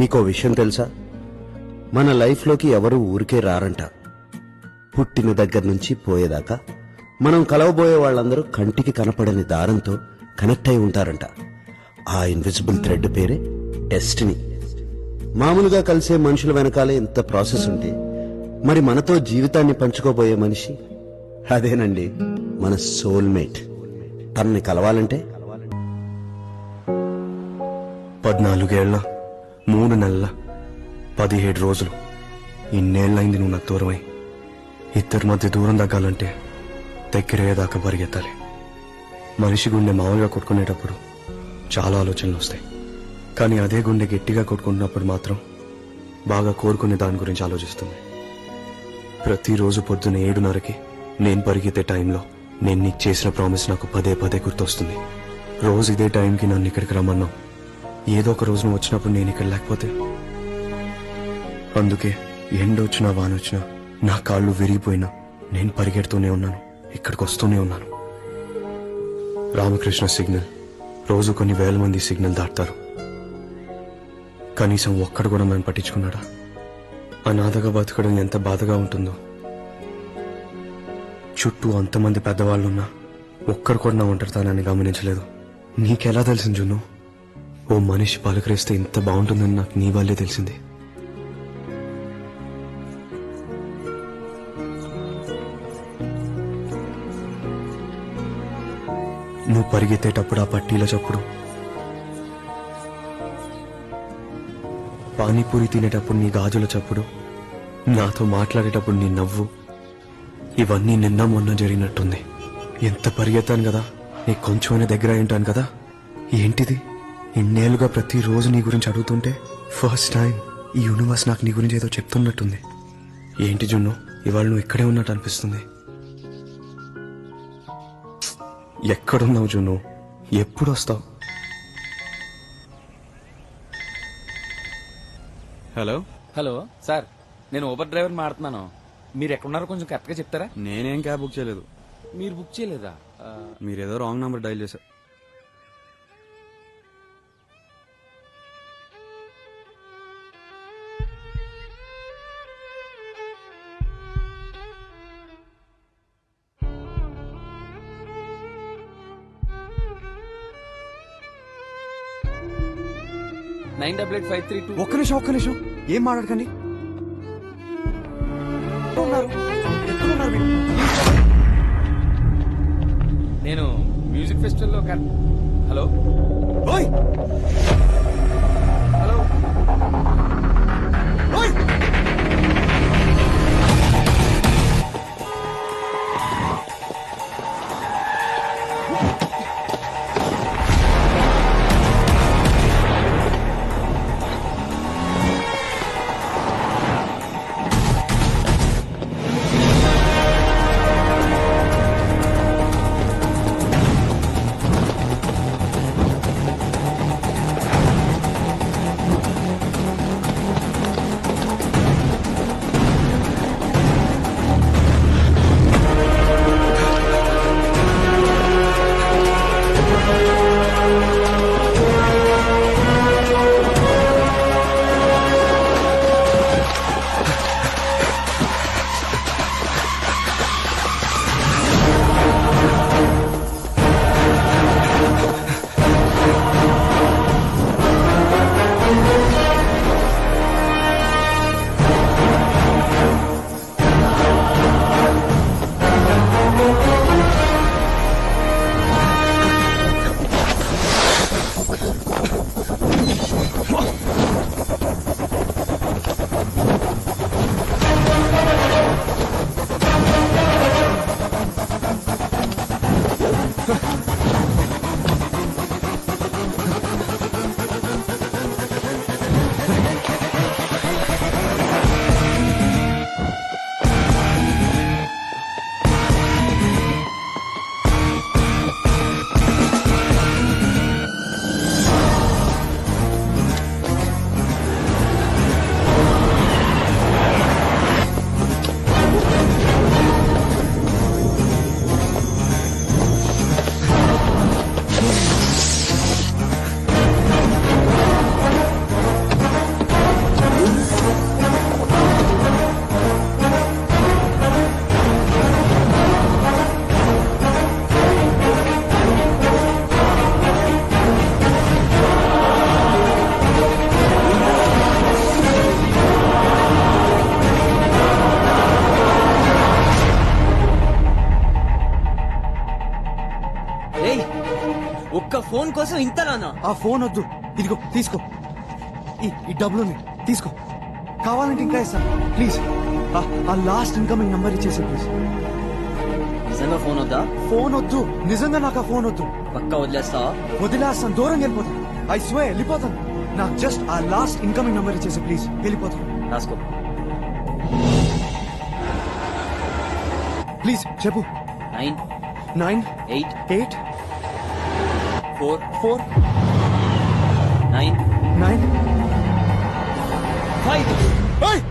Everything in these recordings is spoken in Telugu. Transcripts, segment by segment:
మీకో విషయం తెలుసా? మన లైఫ్లోకి ఎవరు ఊరికే రారంట. పుట్టిన దగ్గర నుంచి పోయేదాకా మనం కలవబోయే వాళ్ళందరూ కంటికి కనపడని దారంతో కనెక్ట్ అయి ఉంటారంట. ఆ ఇన్విజిబుల్ థ్రెడ్ పేరే డెస్టినీ. మామూలుగా కలిసే మనుషుల వెనకాలే ఇంత ప్రాసెస్ ఉంటే మరి మనతో జీవితాన్ని పంచుకోబోయే మనిషి అదేనండి, మన సోల్మేట్. తనని కలవాలంటే 14 ఏళ్ల 3 నెలల 17 రోజులు ఇన్నేళ్లైంది నువ్వు నాకు దూరమై. ఇద్దరి మధ్య దూరం తగ్గాలంటే దగ్గరయ్యేదాకా పరిగెత్తాలి. మనిషి గుండె మామూలుగా కొట్టుకునేటప్పుడు చాలా ఆలోచనలు వస్తాయి, కానీ అదే గుండె గట్టిగా కొట్టుకుంటున్నప్పుడు మాత్రం బాగా కోరుకునే దాని గురించి ఆలోచిస్తుంది. ప్రతిరోజు పొద్దున 7:30కి నేను పరిగెత్తే టైంలో నేను నీకు చేసిన ప్రామిస్ నాకు పదే పదే గుర్తొస్తుంది. రోజు ఇదే టైంకి నన్ను ఇక్కడికి రమ్మన్నావు. ఏదో ఒక రోజు నువ్వు వచ్చినప్పుడు నేను ఇక్కడ లేకపోతే. అందుకే ఎండొచ్చినా వానొచ్చినా నా కాళ్ళు విరిగిపోయినా నేను పరిగెడుతూనే ఉన్నాను, ఇక్కడికి వస్తూనే ఉన్నాను. రామకృష్ణ సిగ్నల్ రోజు కొన్ని వేల మంది సిగ్నల్ దాటుతారు, కనీసం ఒక్కడు కూడా నన్ను పట్టించుకున్నాడా? అనాథగా బతకడం ఎంత బాధగా ఉంటుందో. చుట్టూ అంతమంది పెద్దవాళ్ళున్నా ఒక్కరు కూడా నా ఒంటరితనాన్ని గమనించలేదు. నీకెలా తెలిసింది జున్ను? ఓ మనిషి పలకరిస్తే ఇంత బాగుంటుందని నాకు నీ వల్లే తెలిసింది. నువ్వు పరిగెత్తేటప్పుడు ఆ పట్టీల చప్పుడు, పానీపూరి తినేటప్పుడు నీ గాజుల చప్పుడు, నాతో మాట్లాడేటప్పుడు నీ నవ్వు, ఇవన్నీ నిన్న మొన్న జరిగినట్టుంది. ఎంత పరిగెత్తాను కదా, నీకు కొంచెమైనా దగ్గర అయి ఉంటాను కదా. ఏంటిది ఇన్నేళ్లుగా ప్రతిరోజు నీ గురించి అడుగుతుంటే ఫస్ట్ టైం ఈ యూనివర్స్ నాకు నీ గురించి ఏదో చెప్తున్నట్టుంది. ఏంటి జున్ను, ఇవాళ నువ్వు ఇక్కడే ఉన్నట్టు అనిపిస్తుంది. ఎక్కడున్నావు జున్ను? ఎప్పుడు వస్తావు? హలో హలో సార్, నేను ఊబర్ డ్రైవర్ మాడుతున్నాను. మీరు ఎక్కడున్నారో కొంచెం కరెక్ట్గా చెప్తారా? నేనేం క్యాబ్ బుక్ చేయలేదు. మీరు బుక్ చేయలేదా? మీరేదో రాంగ్ నంబర్ డైల్ చేశారు. ఒక్క నిమిషం ఏం మాట్లాడకండి. నేను మ్యూజిక్ ఫెస్టివల్లో హలో ఓయ్ హలో ఓయ్ ఫోన్ కోసం ఇంతలానా? ఆ ఫోన్ వద్దు, ఇదిగో తీసుకో. ఈ డబ్బులు తీసుకో, కావాలంటే ఇంకా ఇస్తాను. ప్లీజ్ ఆ లాస్ట్ ఇన్కమింగ్ నంబర్ ఇచ్చేసి ప్లీజ్. నిజంగా ఫోన్ వద్దా? ఫోన్ వద్దు, నిజంగా నాకు ఆ ఫోన్ వద్దు. పక్కా వదిలేస్తావా? వదిలేస్తాను, దూరం వెళ్ళిపోతాను. ఐ స్వే వెళ్ళిపోతాను. నాకు జస్ట్ ఆ లాస్ట్ ఇన్కమింగ్ నంబర్ ఇచ్చేసి ప్లీజ్, వెళ్ళిపోతాను. రాసుకో. ప్లీజ్ చెప్పు. 9 9 8 8 4 4 9 9 5. ఏయ్!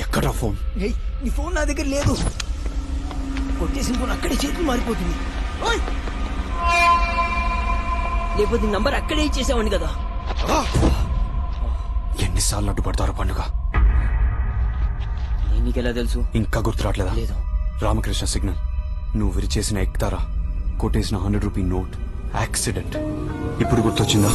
ఎక్కడా ఫోన్? ఏయ్, నీ ఫోన్ నా దగ్గర లేదు. కొట్టేసిన ఫోన్ అక్కడే చేతులు మారిపోతుంది. ఓయ్! లేకపోతే నీ నంబర్ అక్కడే ఇచ్చేసావండి కదా. ఎన్నిసార్లు అడ్డుపడతారో పండుగ. నీకెలా తెలుసు? ఇంకా గుర్తురాట్లేదా? లేదు. రామకృష్ణ సిగ్నల్. నువ్వు విరిచేసిన ఎక్తారా, కొట్టేసిన 100 రూపీ నోట్, యాక్సిడెంట్. ఇప్పుడు గుర్తొచ్చిందా?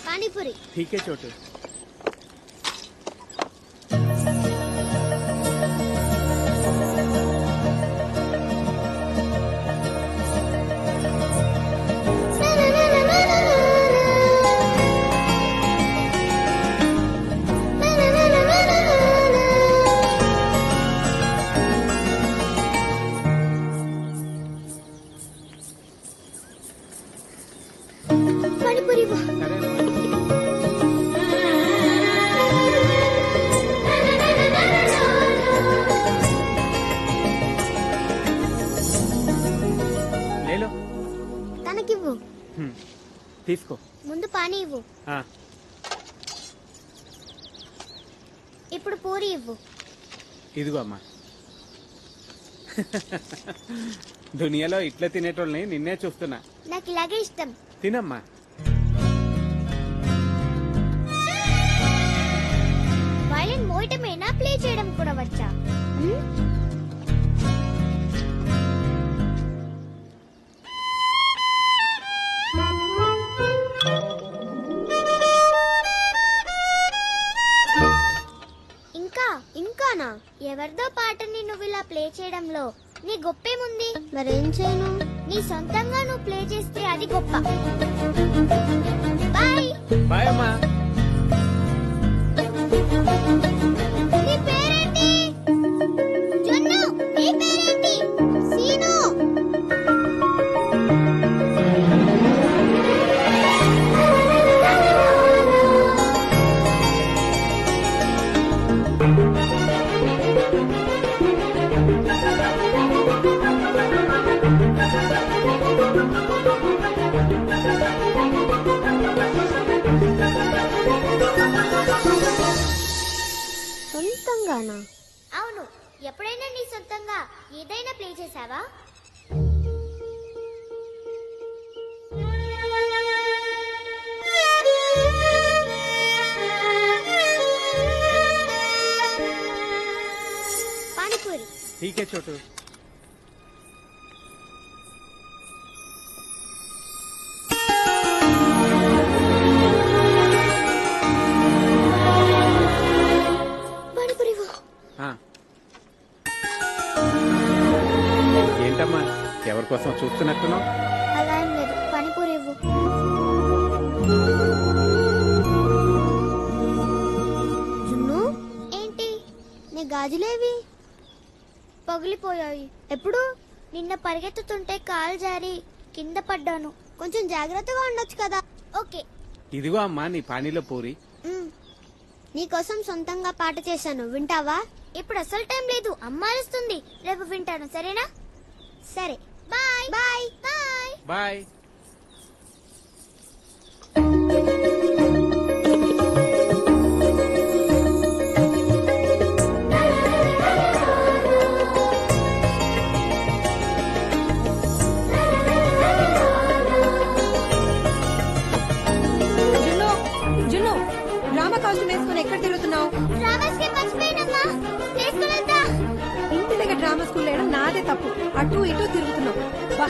पानीपुरी। ठीक है छोटू। पानीपुरी वो। ले लो। తనకివ్వు. తీసుకో. ముందు పానీ ఇవ్వు. ఆ, ఇప్పుడు పూరి ఇవ్వు. ఇదిగో అమ్మా. దునియాలో ఇట్లా తినేటోళ్ళని నిన్నే చూస్తున్నా. నాకు ఇలాగే ఇష్టం. తినమ్మా. వైలిన్ మోయటమేనా, ప్లే చేయడం కూడా వచ్చా? ఇంకా ఇంకానా? ఎవరిదో పాటని నువ్వు ఇలా ప్లే చేయడంలో నీ గొప్పేముంది? మరేం చేయను? నీ సొంతంగా నువ్వు ప్లే చేస్తే అది గొప్ప. బాయ్. బాయ్ అమ్మా. నీ పేరేంటి? జొన్ను. నీ పేరేంటి? సీను. సొంతంగానా? అవును. ఎప్పుడైనా నీ సొంతంగా ఏదైనా ప్లే చేసావా? పానీపూరి. ठीक है छोटू। పానీపూరి ఇవ్వు. ఏంటమ్మా దేనికోసం చూస్తున్నట్టున్నావు? అలా ఏం లేదు, పానీపూరి ఇవ్వు. జున్ను, ఏంటి నీ గాజులేవి పగిలిపోయాయి? ఎప్పుడు? నిన్న పరిగెత్తుతుంటే కాలు జారి కింద పడ్డాను. కొంచెం జాగ్రత్తగా ఉండొచ్చు కదా. ఓకే. ఇదిగో అమ్మా నీ పానీలో పూరి. నీకోసం సొంతంగా పాట చేశాను, వింటావా? ఇప్పుడు అసలు టైం లేదు, అమ్మ అరుస్తుంది. రేపు వింటాను, సరేనా? సరే, బాయ్ బాయ్ బాయ్ బాయ్. జున్ను జున్ను డ్రామా కాస్ట్యూమ్ వేసుకుని ఎక్కడ తిరుగుతున్నావు? రామస్కి మర్చిపోయినమ్మా, తీసుకువెళ్తా. ఇంటి దగ్గర డ్రామా స్కూల్ వేయడం నాదే తప్పు. అటు ఇటు తిరుగుతున్నావు. వా.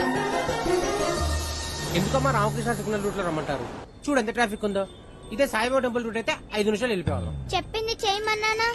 ఎందుకమ్మా రామకృష్ణ సిగ్నల్ రూట్ లో రమ్మంటారు? చూడు ఎంత ట్రాఫిక్ ఉందో. ఇదే సాయిబాబా టెంపుల్ రూట్ అయితే 5 నిమిషాలు వెళ్ళిపోవాలి. చెప్పింది చేయమన్నానా?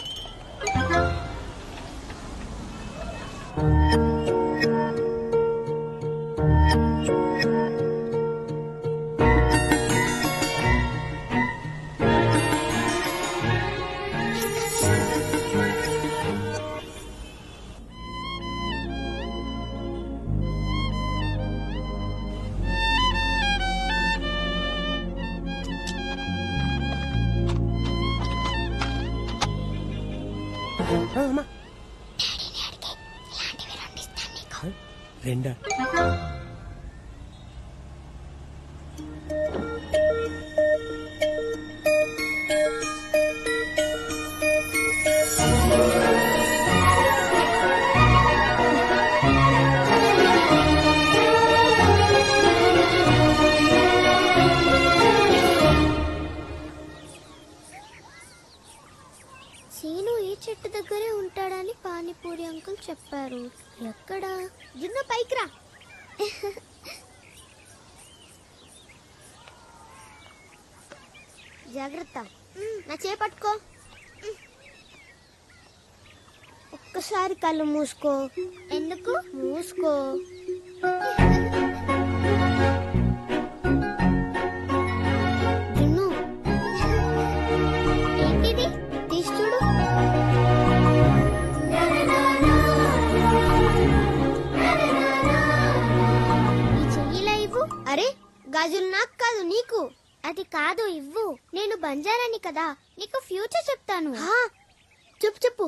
రెండా? సీను ఈ చెట్టు దగ్గరే ఉంటాడని పానీపూరి అంకుల్ చెప్పారు. ఎక్కడ? జున్ను పైకి రా. జాగ్రత్త, నా చేపట్టుకో. ఒక్కసారి కళ్ళు మూసుకో. ఎందుకు మూసుకో? జున్ను, ఏంటిది? తీసి చూడు. ఈ చెయ్యిలా ఇవ్వు. అరే, గాజులు నాకు కాదు, నీకు. అది కాదు, ఇవ్వు. నేను బంజారాని కదా, నీకు ఫ్యూచర్ చెప్తాను. చెప్పు చెప్పు.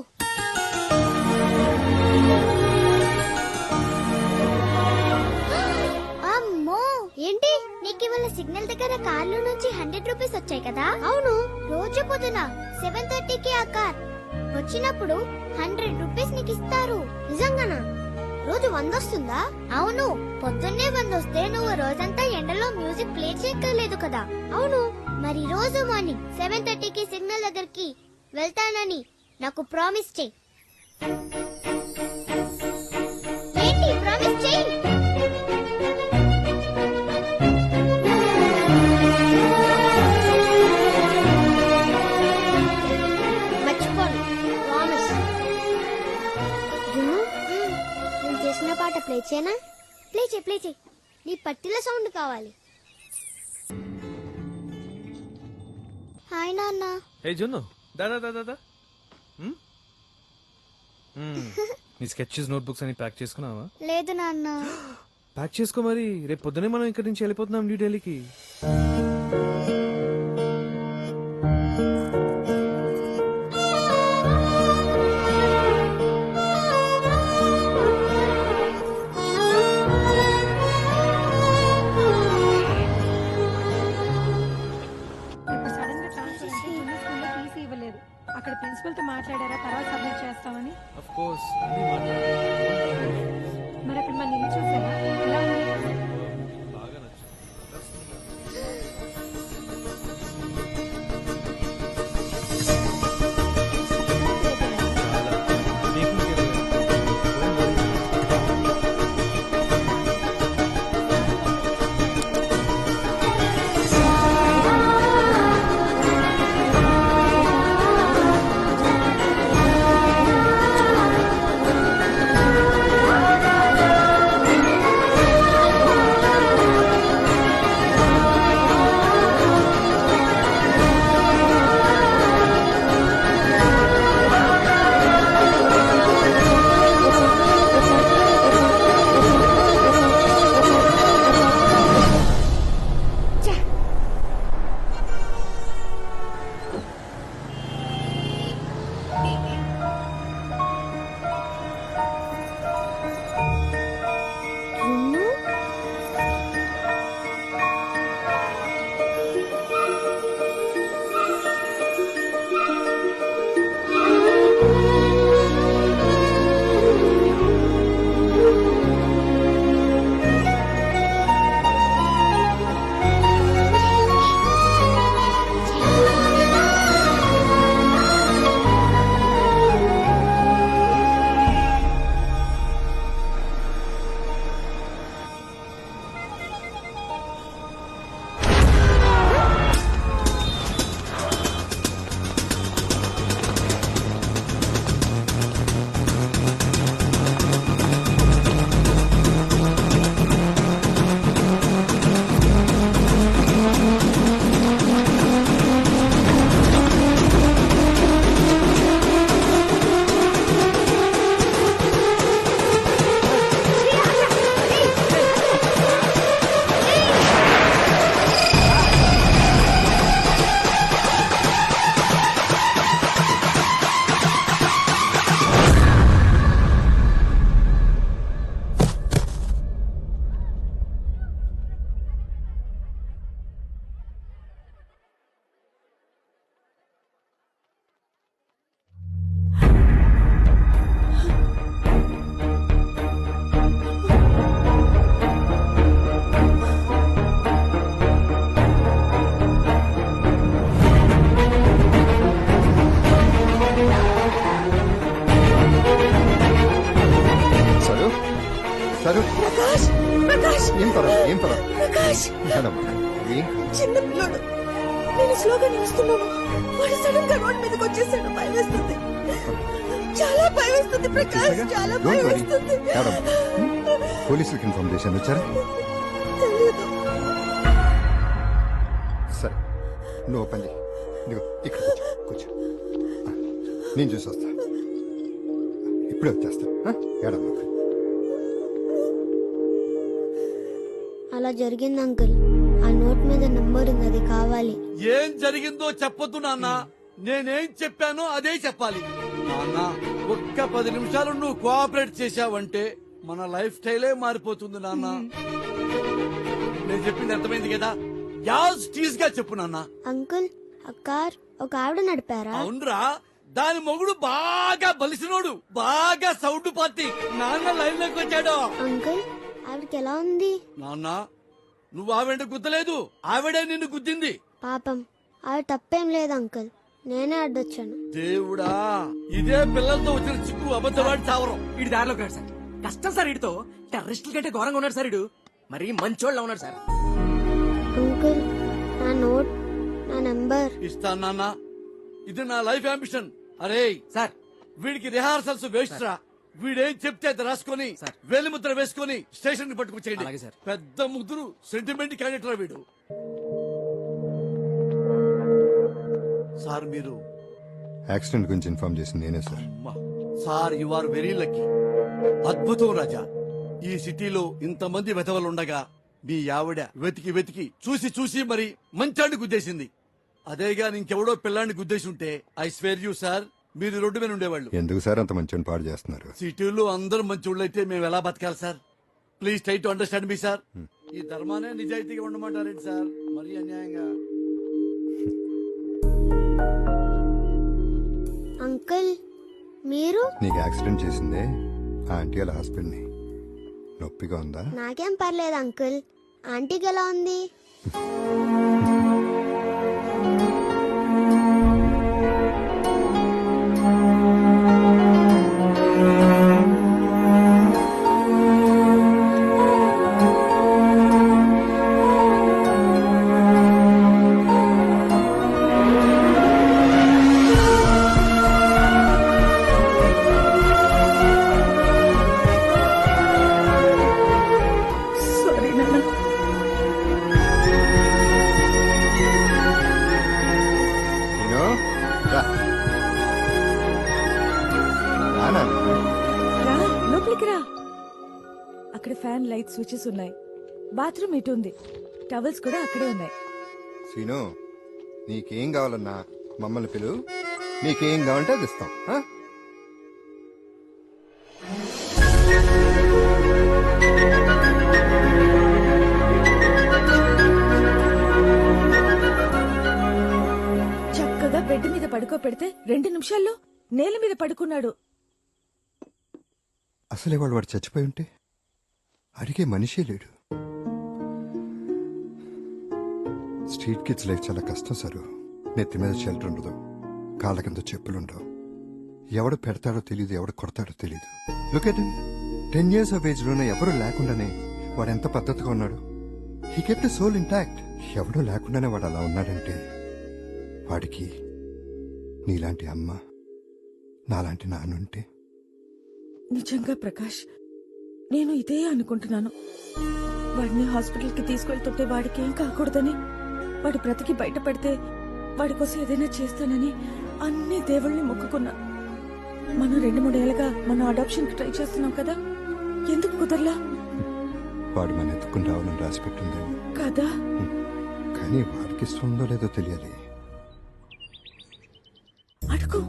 అమ్మో, ఏంటి? నీకు ఇవాళ సిగ్నల్ దగ్గర కార్లో నుంచి 100 రూపీస్ వచ్చాయి కదా? అవును. రోజు పొద్దున 7:30కి ఆ కార్ వచ్చినప్పుడు 100 రూపీస్ నీకు ఇస్తారు. నిజంగానా? రోజు 100 వస్తుందా? అవును. పొద్దున్నే 100 వస్తే నువ్వు రోజంతా ఎండలో మ్యూజిక్ ప్లే చేయక్కర్లేదు కదా. అవును. మరి రోజు మార్నింగ్ 7:30కి సిగ్నల్ దగ్గరికి వెళ్తానని నాకు ప్రామిస్ చెయ్యి. ఏంటి ప్రామిస్ చెయ్యి? మర్చిపోను, ప్రామిస్. నేను చేసిన పాట ప్లే చేయనా? ప్లే చేయి, ప్లే చేయి. నీ పట్టిల సౌండ్ కావాలి. హాయ్ నాన్న. ఏ జున్ను దాదా దాదా దా నీ స్కెచెస్ నోట్బుక్స్ అని ప్యాక్ చేసుకున్నావా? లేదు నాన్న. ప్యాక్ చేసుకో మరి, రేపు పొద్దునే మనం ఇక్కడి నుంచి వెళ్ళిపోతున్నాం న్యూ ఢిల్లీకి. ఇప్పుడు సడన్ గా ట్రాన్స్ఫర్ అంటే జున్ను స్కూల్లో టీసీ ఇవ్వలేదు. అక్కడ ప్రిన్సిపల్ తో మాట్లాడారా తర్వాత సబ్మిట్ చేస్తామని? ఆఫ్ కోర్స్ మరి అక్కడ మన ఇల్లు చూసారా ఎలా ఉంది? బాగా నచ్చింది. స్లోగానే వస్తున్నాము. వాడు సడన్ గా రోడ్ మీదకి వచ్చేసాడు. భయం వేస్తుంది, చాలా భయం వేస్తుంది ప్రకాష్, చాలా భయం వేస్తుంది. పోలీసులకు ఇన్ఫర్మేషన్ వచ్చారా? తెలీదు. సరే నువ్వు పని చెయ్యి. ఇదిగో ఇక్కడ కూర్చో. నేను చూసి వస్తా, ఇప్పుడే వచ్చేస్తా. ఏడమ్మా. అలా జరిగింది అంకుల్. ఆ నోట్ మీద నంబర్ ఉంది, అది కావాలి. ఏం జరిగిందో చెప్పొద్దు నాన్న, నేనేం చెప్పానో అదే చెప్పాలి. నాన్న ఒక్క 10 నిమిషాలు నువ్వు కోఆపరేట్ చేశావంటే మన లైఫ్ స్టైలే మారిపోతుంది నాన్న. నేను చెప్పింది అర్థమైంది కదా? యాజ్ టీజ్ గా చెప్పు నాన్న. అంకుల్, ఆ కార్ ఒక ఆవిడ నడిపారా? అవునరా, దాని మొగుడు బాగా బలిసినోడు, బాగా సౌండ్ పార్టీ. నాన్న లైన్ లోకి వచ్చాడు. అంకుల్, ఆవిడకి ఎలా ఉంది? నాన్న నువ్వు ఆవిడ గుద్దలేదు, ఆవిడే నిన్ను గుద్దింది. పాపం, ఆవిడ తప్పేం లేదు అంకుల్, నేనే అడ్డొచ్చాను. దేవుడా, ఇదే పిల్లలతో వచ్చిన చిక్కు, అబద్ధవాడి చావరం. ఇటు దారిలోకి రాడు సార్. కష్టం సార్ ఇటుతో. టెర్రరిస్టుల కంటే ఘోరంగా ఉన్నాడు సార్ ఇడు. మరి మంచోళ్ళ ఉన్నాడు సార్. అంకుల్, నా నోట్, నా నంబర్ ఇస్తాను నాన్న, ఇది నా లైఫ్ అంబిషన్. అరే సార్, వీడికి రిహార్సల్స్ వేస్ట్ రా. వీడేం చెప్తే అది రాసుకొని వేలి ముద్ర వేసుకొని స్టేషన్ కి అలాగే పట్టుకొచ్చేయండి. సార్. పెద్ద ముద్దురు సెంటిమెంట్ క్యాండిడేట్ రా వీడు. సార్ మీరు యాక్సిడెంట్ గురించి ఇన్ఫార్మ్ చేసింది నేనే సార్. అమ్మా, sir you are very lucky. అద్భుతం రాజా. ఈ సిటీలో ఇంతమంది వెధవలుండగా మీ ఆవిడ వెతికి వెతికి చూసి చూసి మరి మంచాన్ని గుద్దేసింది. అదేగా ఇంకెవడో పిల్లాన్ని గుద్దేసి ఉంటే ఐ స్వేర్ యూ సార్, మీరు రోడ్డు మీద ఉండేవాళ్ళు. ఎందుకు సార్ అంత మంచి పాడు చేస్తున్నారు? సిటీలో అందరూ మంచి అయితే మేము ఎలా బతకాలి sir? Please try to understand me sir. ఈ ధర్మానే నిజాయితీగా ఉండమంటారేంటి సార్? మరీ అన్యాయంగా. అంకుల్, మీరు? నీకు యాక్సిడెంట్ చేసిందే ఆ ఆంటీ వాళ్ళ హాస్పిటల్ని. నొప్పిగా ఉందా? నాకేం పర్లేదు అంకుల్. ఆంటీకి ఎలా ఉంది? సారీ నాన్న. నేను రా. రా నాన్న. రా, లోపలికి రా. అక్కడ ఫ్యాన్ లైట్ స్విచెస్ ఉన్నాయి. బాత్రూమ్ ఇటు ఉంది. టవల్స్ కూడా అక్కడే ఉన్నాయి. సీను, నీకేం కావాలన్నా మమ్మల్ని పిలువు. నీకేం కావాలంటే అది ఇస్తాం. ఆ? చక్కగా బెడ్ మీద పడుకోపెడితే 2 నిమిషాల్లో నేల మీద పడుకున్నాడు. అసలే వాడు చచ్చిపోయి ఉంటే అడిగే మనిషే లేడు. స్ట్రీట్ కిడ్స్ లైఫ్ చాలా కష్టం సారు. నెత్తి మీద షెల్టర్ ఉండదు, కాళ్ళ కింద చెప్పులుండవు. ఎవడు పెడతాడో తెలియదు, ఎవడు కొడతాడో తెలియదు. Look at him. 10 years of age లోనే ఎవరు లేకుండానే వాడు ఎంత పద్ధతిగా ఉన్నాడు. He kept soul intact. ఎవడో లేకుండానే వాడు అలా ఉన్నాడంటే వాడికి నీలాంటి అమ్మ, నాలాంటి నాన్నుంటే. నిజంగా ప్రకాష్, నేను ఇదే అనుకుంటున్నాను. వాడిని హాస్పిటల్కి తీసుకెళ్తుంటే వాడికి ఏం కాకూడదని, వాడి బ్రతికి బయటపడితే వాడి కోసం ఏదైనా చేస్తానని అన్ని దేవుళ్ళని మొక్కుకున్నా. మనం 2-3 ఏళ్ళగా మనం అడాప్షన్ కి ట్రై చేస్తున్నాం కదా, ఎందుకు కుదరలా? వాడు మన ఎత్తుకుని రావాలని రాసి పెట్టింది కదా. కానీ వాడికి ఇష్టం ఉందో లేదో తెలియాలి. అడుగు.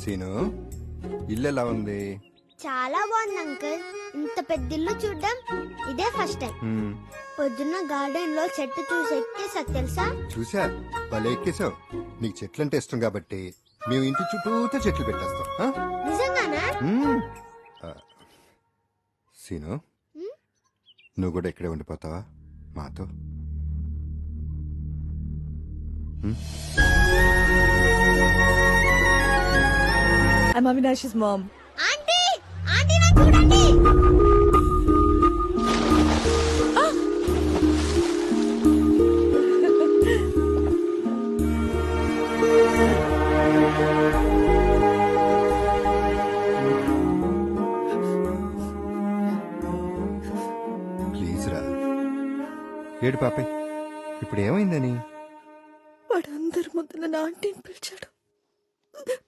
సీను, ఇల్లు ఎలా ఉంది? చాలా బాగుంది అంకుల్. ఇంత పెద్ద ఇల్లు చూడ్డం ఇదే ఫస్ట్ టైం. పొద్దున్న గార్డెన్ లో చెట్టు చూసి ఎక్కేసా తెలుసా? చూసా, భలే ఎక్కేసావు. నీకు చెట్లంటే ఇష్టం కాబట్టి మేము ఇంటి చుట్టూతో చెట్లు పెట్టేస్తాం. ఆ? నిజంగానా? సీను, నువ్వు కూడా ఇక్కడే ఉండిపోతావా మాతో? I'm Avinash's mom. Aunty, aunty నన్ను చూడండి. ఏడు పాపే ఇప్పుడు ఏమైందని? వాడు అందరి ముందు నన్ను ఆంటీని పిలిచాడు.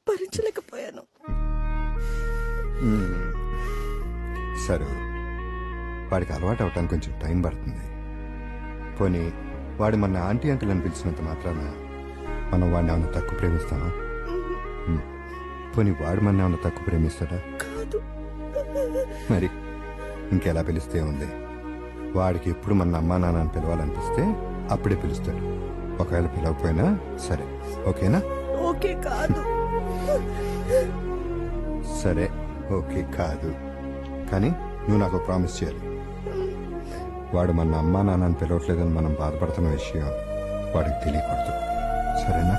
భరించలేకపోయాను. సరే, వాడికి అలవాటు అవటానికి కొంచెం టైం పడుతుంది. పోనీ వాడు మన ఆంటీ అంకుల్ అని పిలిచినంత మాత్రాన మనం వాడిని ఏమన్నా తక్కువ ప్రేమిస్తామా? పోనీ వాడు మన ఏమన్నా తక్కువ ప్రేమిస్తాడా? కాదు. మరి ఇంకెలా పిలిస్తే ఉంది? వాడికి ఎప్పుడు మన అమ్మా నాన్న అని పిలవాలనిపిస్తే అప్పుడే పిలుస్తాడు. ఒకవేళ పిలవకపోయినా సరే, ఓకేనా? ఓకే కాదు. సరే, ఓకే కాదు, కానీ నువ్వు నాకు ప్రామిస్ చేయాలి. వాడు మన అమ్మా నాన్నని పిలవట్లేదని మనం బాధపడుతున్న విషయం వాడికి తెలియకూడదు, సరేనా?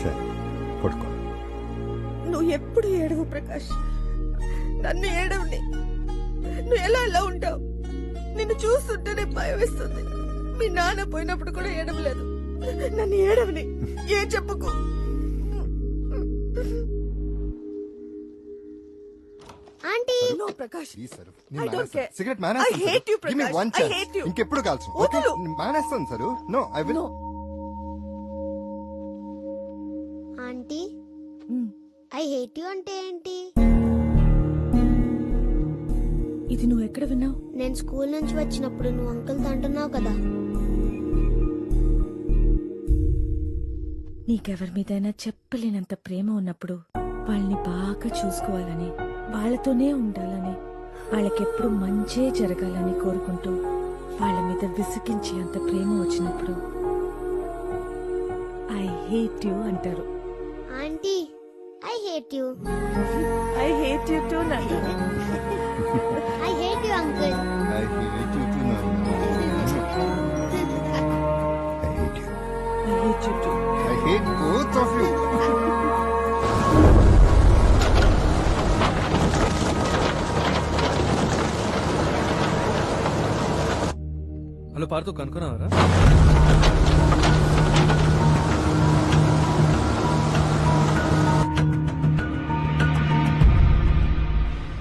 సరే, పడుకో. నువ్వు ఎప్పుడు ఏడవు ప్రకాష్. నన్ను ఏడవని. నువ్వు ఎలా ఉంటావు? నిన్ను చూస్తుంటేనే భయం వేస్తుంది. మీ నాన్న పోయినప్పుడు కూడా ఏడవలేదు. నన్ను ఏడవని. ఏ చెప్పుకో. Aunty no Prakash. Please sir, I don't care. Cigarette I hate you, Prakash. I hate you. ఇంకెప్పుడు కాల్చు. వదులు. మానేస్తాను sir. No, I will. Aunty I hate you అంటే ఏంటి? ఇది నువ్వు ఎక్కడ విన్నావు? నేను స్కూల్ నుంచి వచ్చినప్పుడు నువ్వు అంకుల్తో అంటున్నావు కదా. నీకెవరి మీదైనా చెప్పలేనంత ప్రేమ ఉన్నప్పుడు వాళ్ళని బాగా చూసుకోవాలని, వాళ్ళతోనే ఉండాలని, వాళ్ళకెప్పుడు మంచే జరగాలని కోరుకుంటూ వాళ్ళ మీద విసిగించి అంత ప్రేమ వచ్చినప్పుడు ఐ హేట్ యు అంటారు. Aunty I hate you. I hate you too. I hate you uncle. I hate you too, Nana. I hate you. I hate you too. I hate both of you. Hello Partho కనుక్కున్నావరా?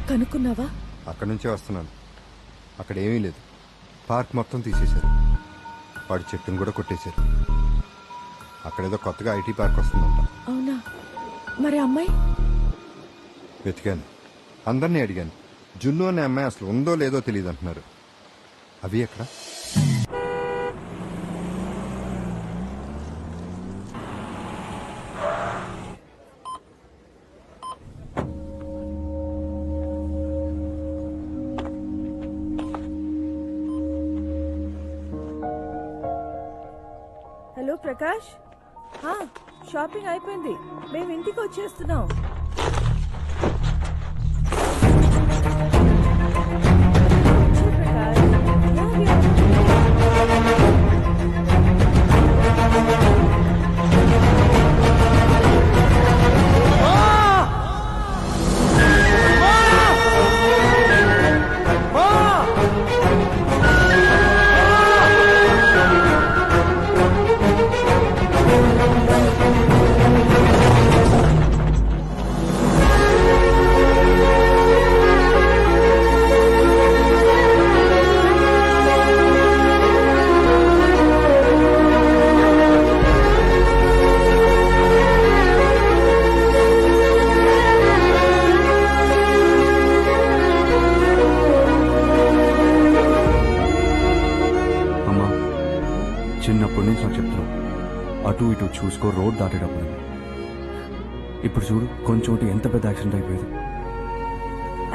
కనుక్కున్నావా? అక్కడి నుంచే వస్తున్నాను. అక్కడ ఏమీ లేదు. పార్క్ మొత్తం తీసేశారు. వాడి చెట్టును కూడా కొట్టేశారు. అక్కడేదో కొత్తగా ఐటీ పార్క్ వస్తుందంట. అవునా? మరి అమ్మాయి? వెతికాను, అందరినీ అడిగాను. జున్ను అనే అమ్మాయి అసలు ఉందో లేదో తెలియదు అంటున్నారు. అవి ఎక్కడ? హలో ప్రకాష్. షాపింగ్ అయిపోయింది. మేము ఇంటికి వచ్చేస్తున్నాం. చిన్నప్పటి నుంచి నాకు చెప్తున్నాను, అటు ఇటు చూసుకో రోడ్ దాటేటప్పుడు. ఇప్పుడు చూడు, కొంచెం ఎంత పెద్ద యాక్సిడెంట్ అయిపోయేది.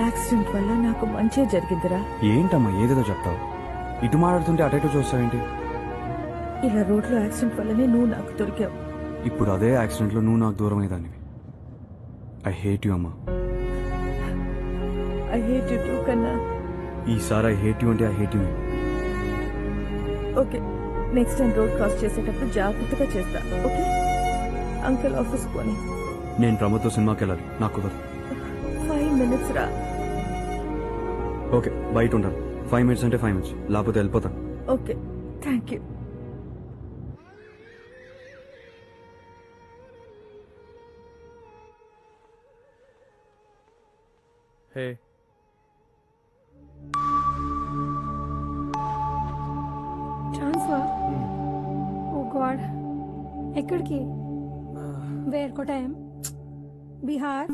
యాక్సిడెంట్ వల్ల నాకు మంచి జరిగిందిరా. ఏంటమ్మా ఏదేదో చెప్తావు? ఇటు మాట్లాడుతుంటే అటైటు చూస్తావేంటి? ఇలా రోడ్లో యాక్సిడెంట్ వల్లనే నువ్వు నాకు దొరికావు. ఇప్పుడు అదే యాక్సిడెంట్ లో నువ్వు నాకు దూరం అయ్యేదానివి. ఐ హేట్ యు అమ్మా. ఐ హేట్ యు టూ కన్నా. ఈసారి ఐ హేట్ యు అంటే I hate you. Okay, next time road cross చేసేటప్పుడు జాగ్రత్తగా చేస్తా. ఓకే? అంకుల్ ఆఫీస్ పోనీ. నేను ప్రమోద్తో సినిమాకి వెళ్ళాలి, నాకు కుదరదు. 5 minutes రా. ఓకే, బయట ఉంటాను. 5 minutes అంటే 5 minutes, లేకపోతే వెళ్ళిపోతాను. Okay, thank you. Hey transfer oh god ఎక్కడికి where Kottayam Bihar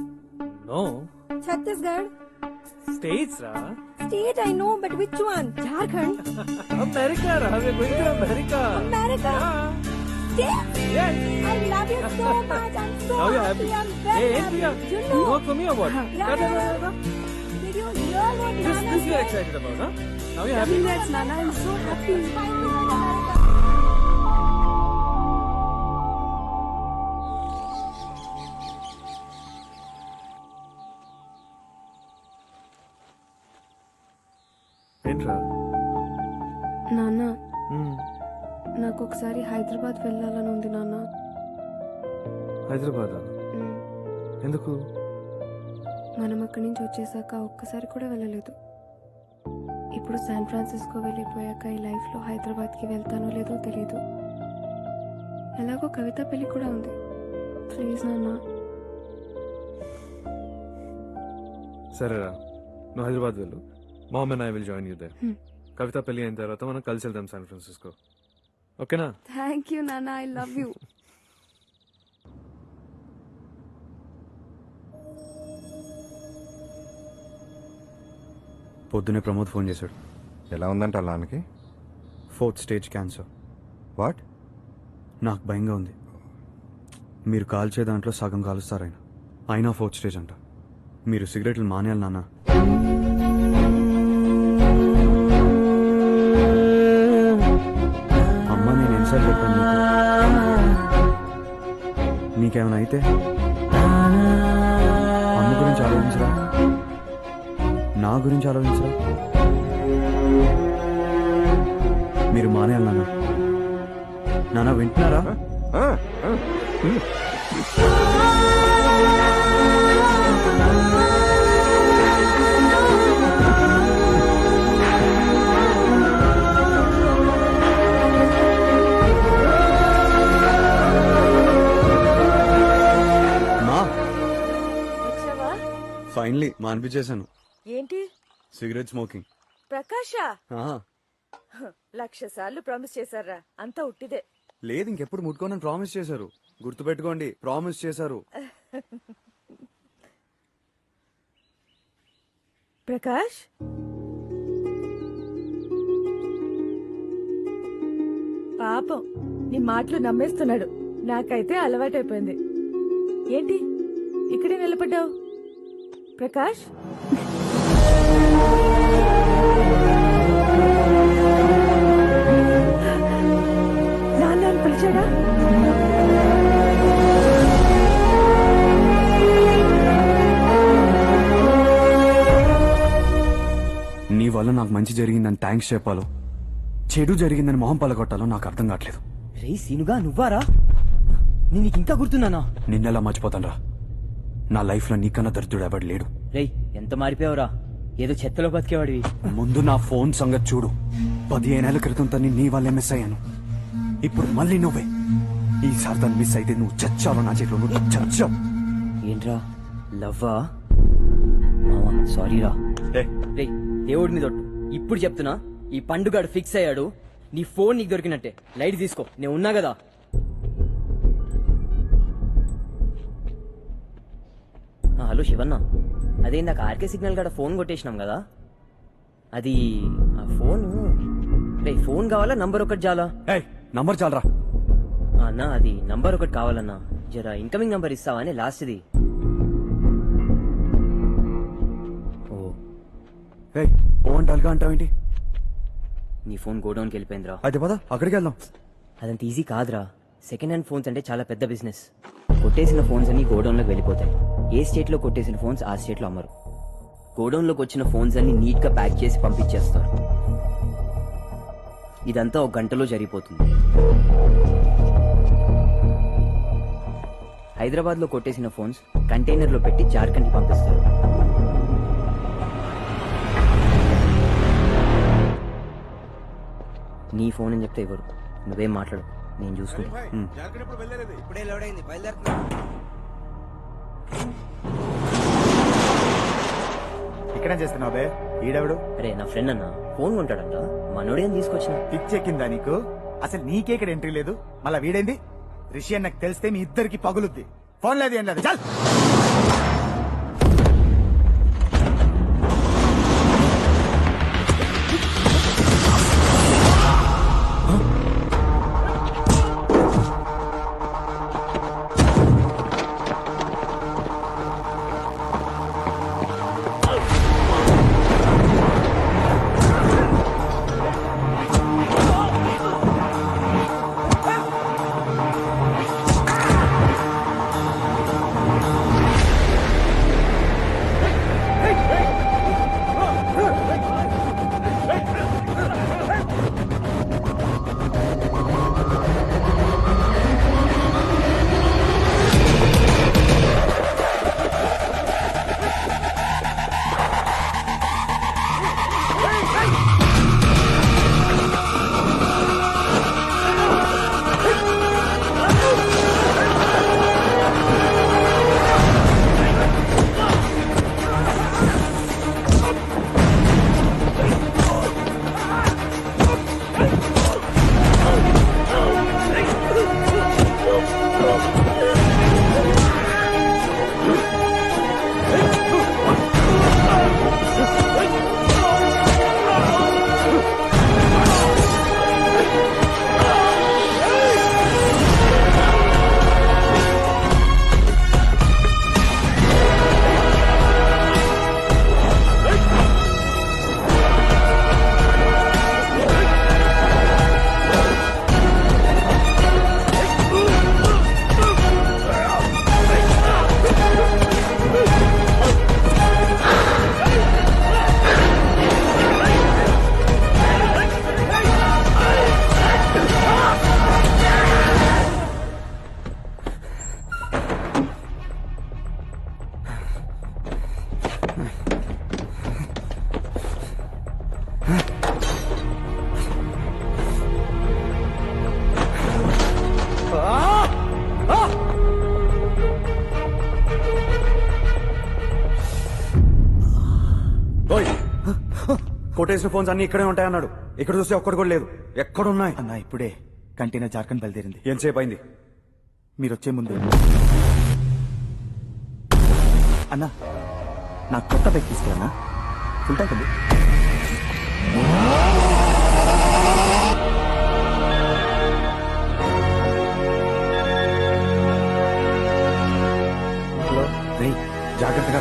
no Chhattisgarh states రా state I know but which one Jharkhand America రా we going to America America yes I love you so much. I'm so now you happy. happy I'm very hey happy. Priya You you know. work for me or what Did you hear what this Nana you are said? excited about huh now you happy Congrats, Nana. I'm so happy. ఏంట్రా నాన్న Hmm. నాకు ఒకసారి హైదరాబాద్ వెళ్ళాలని ఉంది నాన్న. హైదరాబాద్ ఎందుకు మనం అక్కడి నుంచి వచ్చేసాక ఒక్కసారి కూడా వెళ్ళలేదు. ఇప్పుడు శాన్ ఫ్రాన్సిస్కో వెళ్ళిపోయాక ఈ లైఫ్లో హైదరాబాద్కి వెళ్తానో లేదో తెలీదు. ఎలాగో కవిత పెళ్లి కూడా ఉంది. ప్లీజ్ నాన్న. సరేరా నువ్వు హైదరాబాద్ వెళ్ళు mom and I will join you there Kavitha పెళ్లి అయిన తర్వాత మనం కలిసి వెళ్దాం శాన్ ఫ్రాన్సిస్కో ఓకేనా థ్యాంక్ యూ నాన్న. I love you. పొద్దునే ప్రమోద్ ఫోన్ చేశాడు. ఎలా ఉందంట అలానికి? 4th stage cancer. వాట్? నాకు భయంగా ఉంది. మీరు కాల్చే దాంట్లో సగం కాలుస్తారాయన. అయినా 4th స్టేజ్ అంట. మీరు సిగరెట్లు మానేయాలి నాన్న. అమ్మ నేను ఎన్నిసార్లు చెప్పాను నీకేమైనా అయితే అమ్మ గురించి ఆలోచించరా, నా గురించి ఆలోచించరా. మీరు మానేయాలి నాన్న. నాన్న వింటున్నారా? ఫైనలీ మానిపించేశాను. ఏంటి సిగరెట్ స్మోకింగ్. ప్రకాష 1,00,000 సార్లు ప్రామిస్ చేశారా? అంతా ఉట్టిదే. లేదు ఇంకెప్పుడు ముట్టుకోనని ప్రామిస్ చేశారు. గుర్తుపెట్టుకోండి, ప్రామిస్ చేశారు. ప్రకాష్ పాపం నీ మాటలు నమ్మేస్తున్నాడు. నాకైతే అలవాటైపోయింది. ఏంటి ఇక్కడే నిలబడ్డావు ప్రకాష్? నాన్న పిలిచాడా? నీ వల్ల నాకు మంచి జరిగిందని థ్యాంక్స్ చెప్పాలో, చెడు జరిగిందని మొహం పలగొట్టాలో నాకు అర్థం కావట్లేదు. రే సీనుగా నువ్వారా? నీకు ఇంకా గుర్తున్నానా? నిన్నెలా మర్చిపోతాను రా. నా లైఫ్ లో నీకన్నా దరిద్రుడు ఎవడు లేడు. రేయ్ ఎంత మారిపోయావురా, ఏదో చెత్తలో బతికేవాడివి. ముందు నా ఫోన్ సంగతి చూడు. 15 ఏళ్ల క్రితం తన్ని నీ వల్లే మిస్ అయ్యాను. ఇప్పుడు మళ్ళీ నువ్వే. ఈసారి తను మిస్ అయితే నువ్వు చచ్చావు నా చేతిలో. నువ్వు చచ్చావు. ఏంట్రా లవ్వా? సారీరా. రేయ్ దేవుడి మీద ఒట్టు. ఇప్పుడు చెప్తున్నా, ఈ పండుగాడు ఫిక్స్ అయ్యాడు. నీ ఫోన్ నీకు దొరికినట్టే. లైట్ తీసుకో, నేను ఉన్నా కదా. హలో శివన్న, అదే ఇందాక ఆర్కే సిగ్నల్ కాడ ఫోన్ కొట్టేసినాం కదా, అది ఆ ఫోను. రే ఫోన్ కావాలా నంబర్ ఒకటి చాలా? నంబర్ చాలరా అన్న, అది నంబర్ ఒకటి కావాలన్నా. జరా ఇన్కమింగ్ నంబర్ ఇస్తావా అని లాస్ట్ది. ఓ ఓ అంటాలుగా అంటావేంటి? నీ ఫోన్ గోడౌన్కి వెళ్ళిపోయిందిరా. అయితే పద అక్కడికి వెళ్దాం. అదంత ఈజీ కాదురా. సెకండ్ హ్యాండ్ ఫోన్స్ అంటే చాలా పెద్ద బిజినెస్. కొట్టేసిన ఫోన్స్ అన్ని గోడౌన్లోకి వెళ్ళిపోతాయి. ఏ స్టేట్ లో కొట్టేసిన ఫోన్స్ ఆ స్టేట్ లో అమ్మరు. గోడౌన్ లోకి వచ్చిన ఫోన్స్ అన్ని నీట్ గా ప్యాక్ చేసి పంపించేస్తారు. ఇదంతా 1 గంటలో జరిగిపోతుంది. హైదరాబాద్ లో కొట్టేసిన ఫోన్స్ కంటైనర్ లో పెట్టి జార్ఖండ్ కి పంపిస్తారు. నీ ఫోన్ అని చెప్తే ఇవ్వరు. నువ్వేం మాట్లాడు, నేను చూసుకుంటా. ఇక్కడే చేస్తున్నావు బే ఈడెవడు అరే నా ఫ్రెండ్ అన్న ఫోన్ కొంటాడంట మనోడే అని తీసుకొచ్చిన. పిచ్చెక్కిందా నీకు? అసలు నీకే ఇక్కడ ఎంట్రీ లేదు, మళ్ళా వీడేంది? రిషి అని నాకు తెలిస్తే మీ ఇద్దరికి పగులుద్ది. ఫోన్ లేదు ఏం లేదు, చల్. కొట్టేసిన ఫోన్స్ అన్ని ఇక్కడే ఉంటాయన్నాడు. ఇక్కడ చూస్తే ఒక్కడు కూడా లేదు. ఎక్కడున్నాయి అన్న ఇప్పుడే కంటైనర్ జార్ఖండ్ బయలుదేరింది. ఎంతసేపు అయింది? మీరు వచ్చే ముందు. అన్న నాకు కొత్త బైక్ తీసుకురా ఫుల్ ట్యాంక్ ఉంది. జాగ్రత్తగా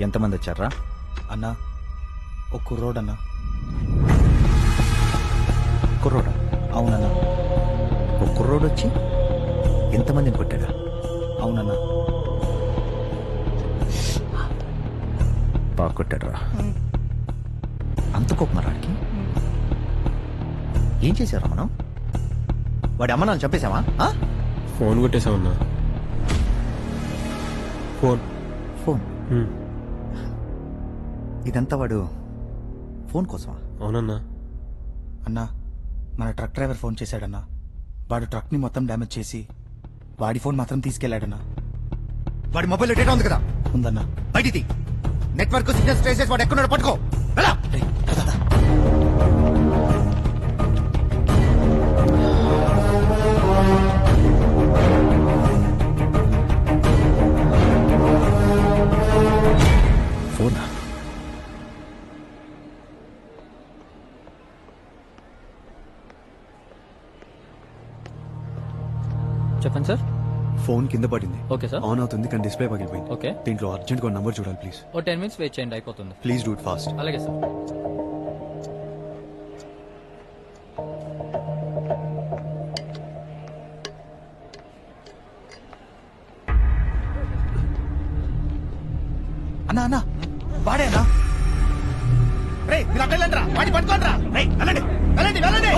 ఎంతమంది వచ్చారా? అన్నా ఒక కుర్రోడ్ అన్నా. కుర్రోడా? అవునన్నా. ఒక కుర్రోడు వచ్చి ఎంతమందిని కొట్టాడా? అవునన్నా. బాగా కొట్టాడురా. అంత కోపమరాడికి ఏం చేశారా మనం? వాడి అమ్మ నాన్న చంపేశామా? ఫోన్ కొట్టేశామన్నా. ఫోన్ ఫోన్ ఇదంతా వాడు ఫోన్ కోసమా? అవునన్నా. అన్నా మన ట్రక్ డ్రైవర్ ఫోన్ చేశాడన్నా. వాడు ట్రక్ ని మొత్తం డ్యామేజ్ చేసి వాడి ఫోన్ మాత్రం తీసుకెళ్లాడన్నా. వాడి మొబైల్ డేటా ఉంది కదా? ఉందన్నా. బయటిది నెట్వర్క్ సిగ్నల్స్ ట్రేసెస్ వాడు ఎక్కడున్నాడో పట్టుకో. వెళ్ళా. ఫోన్ చెప్పండి సార్. ఫోన్ కింద పడింది. Okay sir. ఆన్ అవుతుంది కానీ డిస్ప్లే పగిలిపోయింది. ఓకే. దీంట్లో అర్జెంట్ గా నంబర్ చూడాలి ప్లీజ్. ఓ 10 minutes వెయిట్ చేయండి, అయిపోతుంది. Please do it fast. అలాగే సార్. అన్నా అన్నా వాడే అన్నా. రే మీరు అక్కడ వెళ్ళండి రా, వాడిని పట్టుకోండి రా. రే వెళ్ళండి వెళ్ళండి వెళ్ళండి.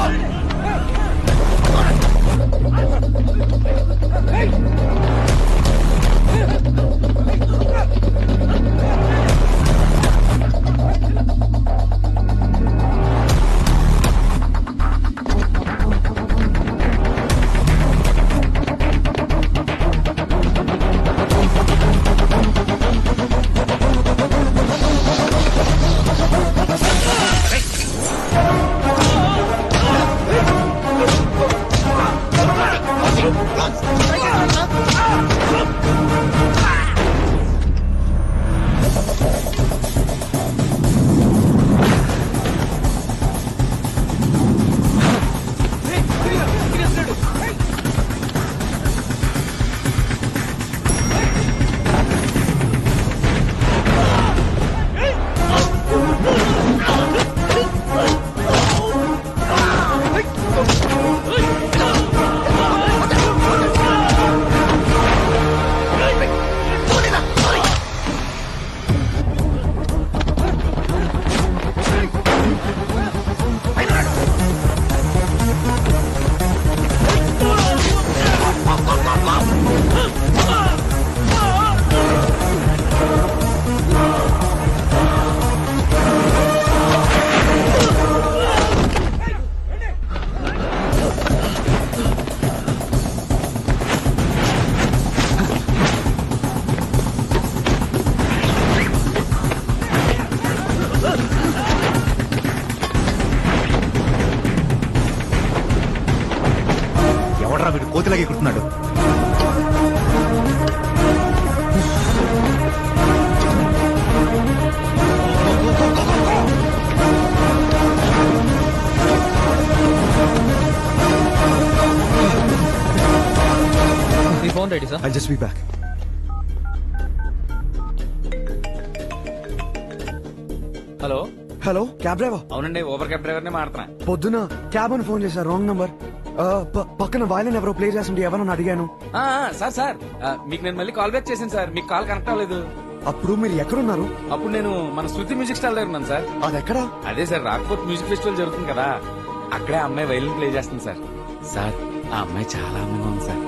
ఎవడరా వీడు కోతిలాగే కుడుతున్నాడు? మీ phone ready sir. I just be back. Hello hello, cab driver. అవునండి, ఊబర్ క్యాబ్ డ్రైవర్ నే మాడుతున్నా. పొద్దున క్యాబ్ అని ఫోన్ చేశారు, రాంగ్ నంబర్. పక్కన వాయిలిన్ ఎవరో ప్లే చేస్తుంటే ఎవరన్నా అడిగాను. సార్ మీకు నేను మళ్ళీ కాల్ బ్యాక్ చేశాను సార్, మీకు కాల్ కనెక్ట్ అవ్వలేదు. అప్పుడు మీరు ఎక్కడున్నారు? అప్పుడు నేను మన శృతి మ్యూజిక్ స్టాల్ దగ్గర ఉన్నాను సార్. అది ఎక్కడా? అదే సార్, రాక్ఫోర్ట్ మ్యూజిక్ ఫెస్టివల్ జరుగుతుంది కదా, అక్కడే అమ్మాయి వైలిన్ ప్లే చేస్తుంది సార్. సార్ ఆ అమ్మాయి చాలా అందంగా ఉంది సార్.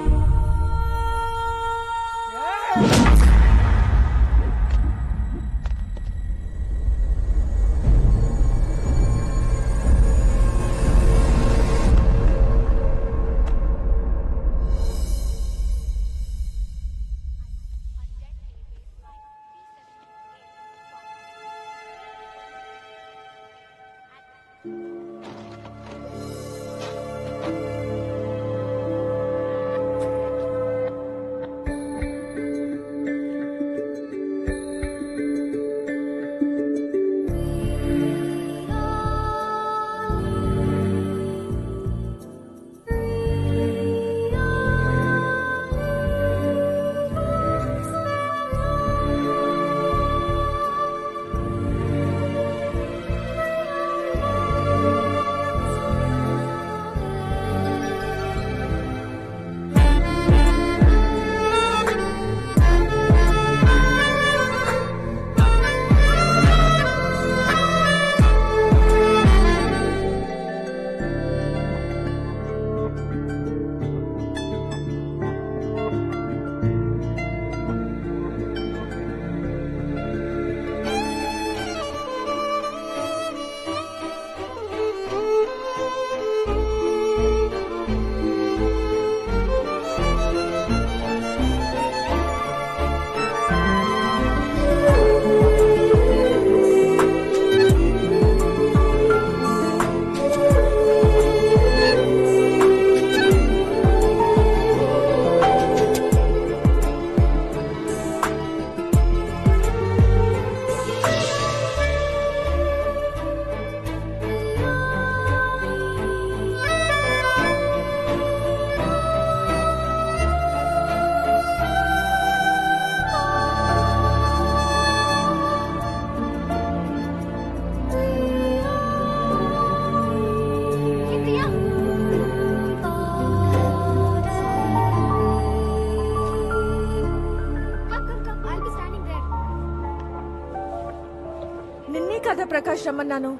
ప్రకాష్ రమ్మన్నాను.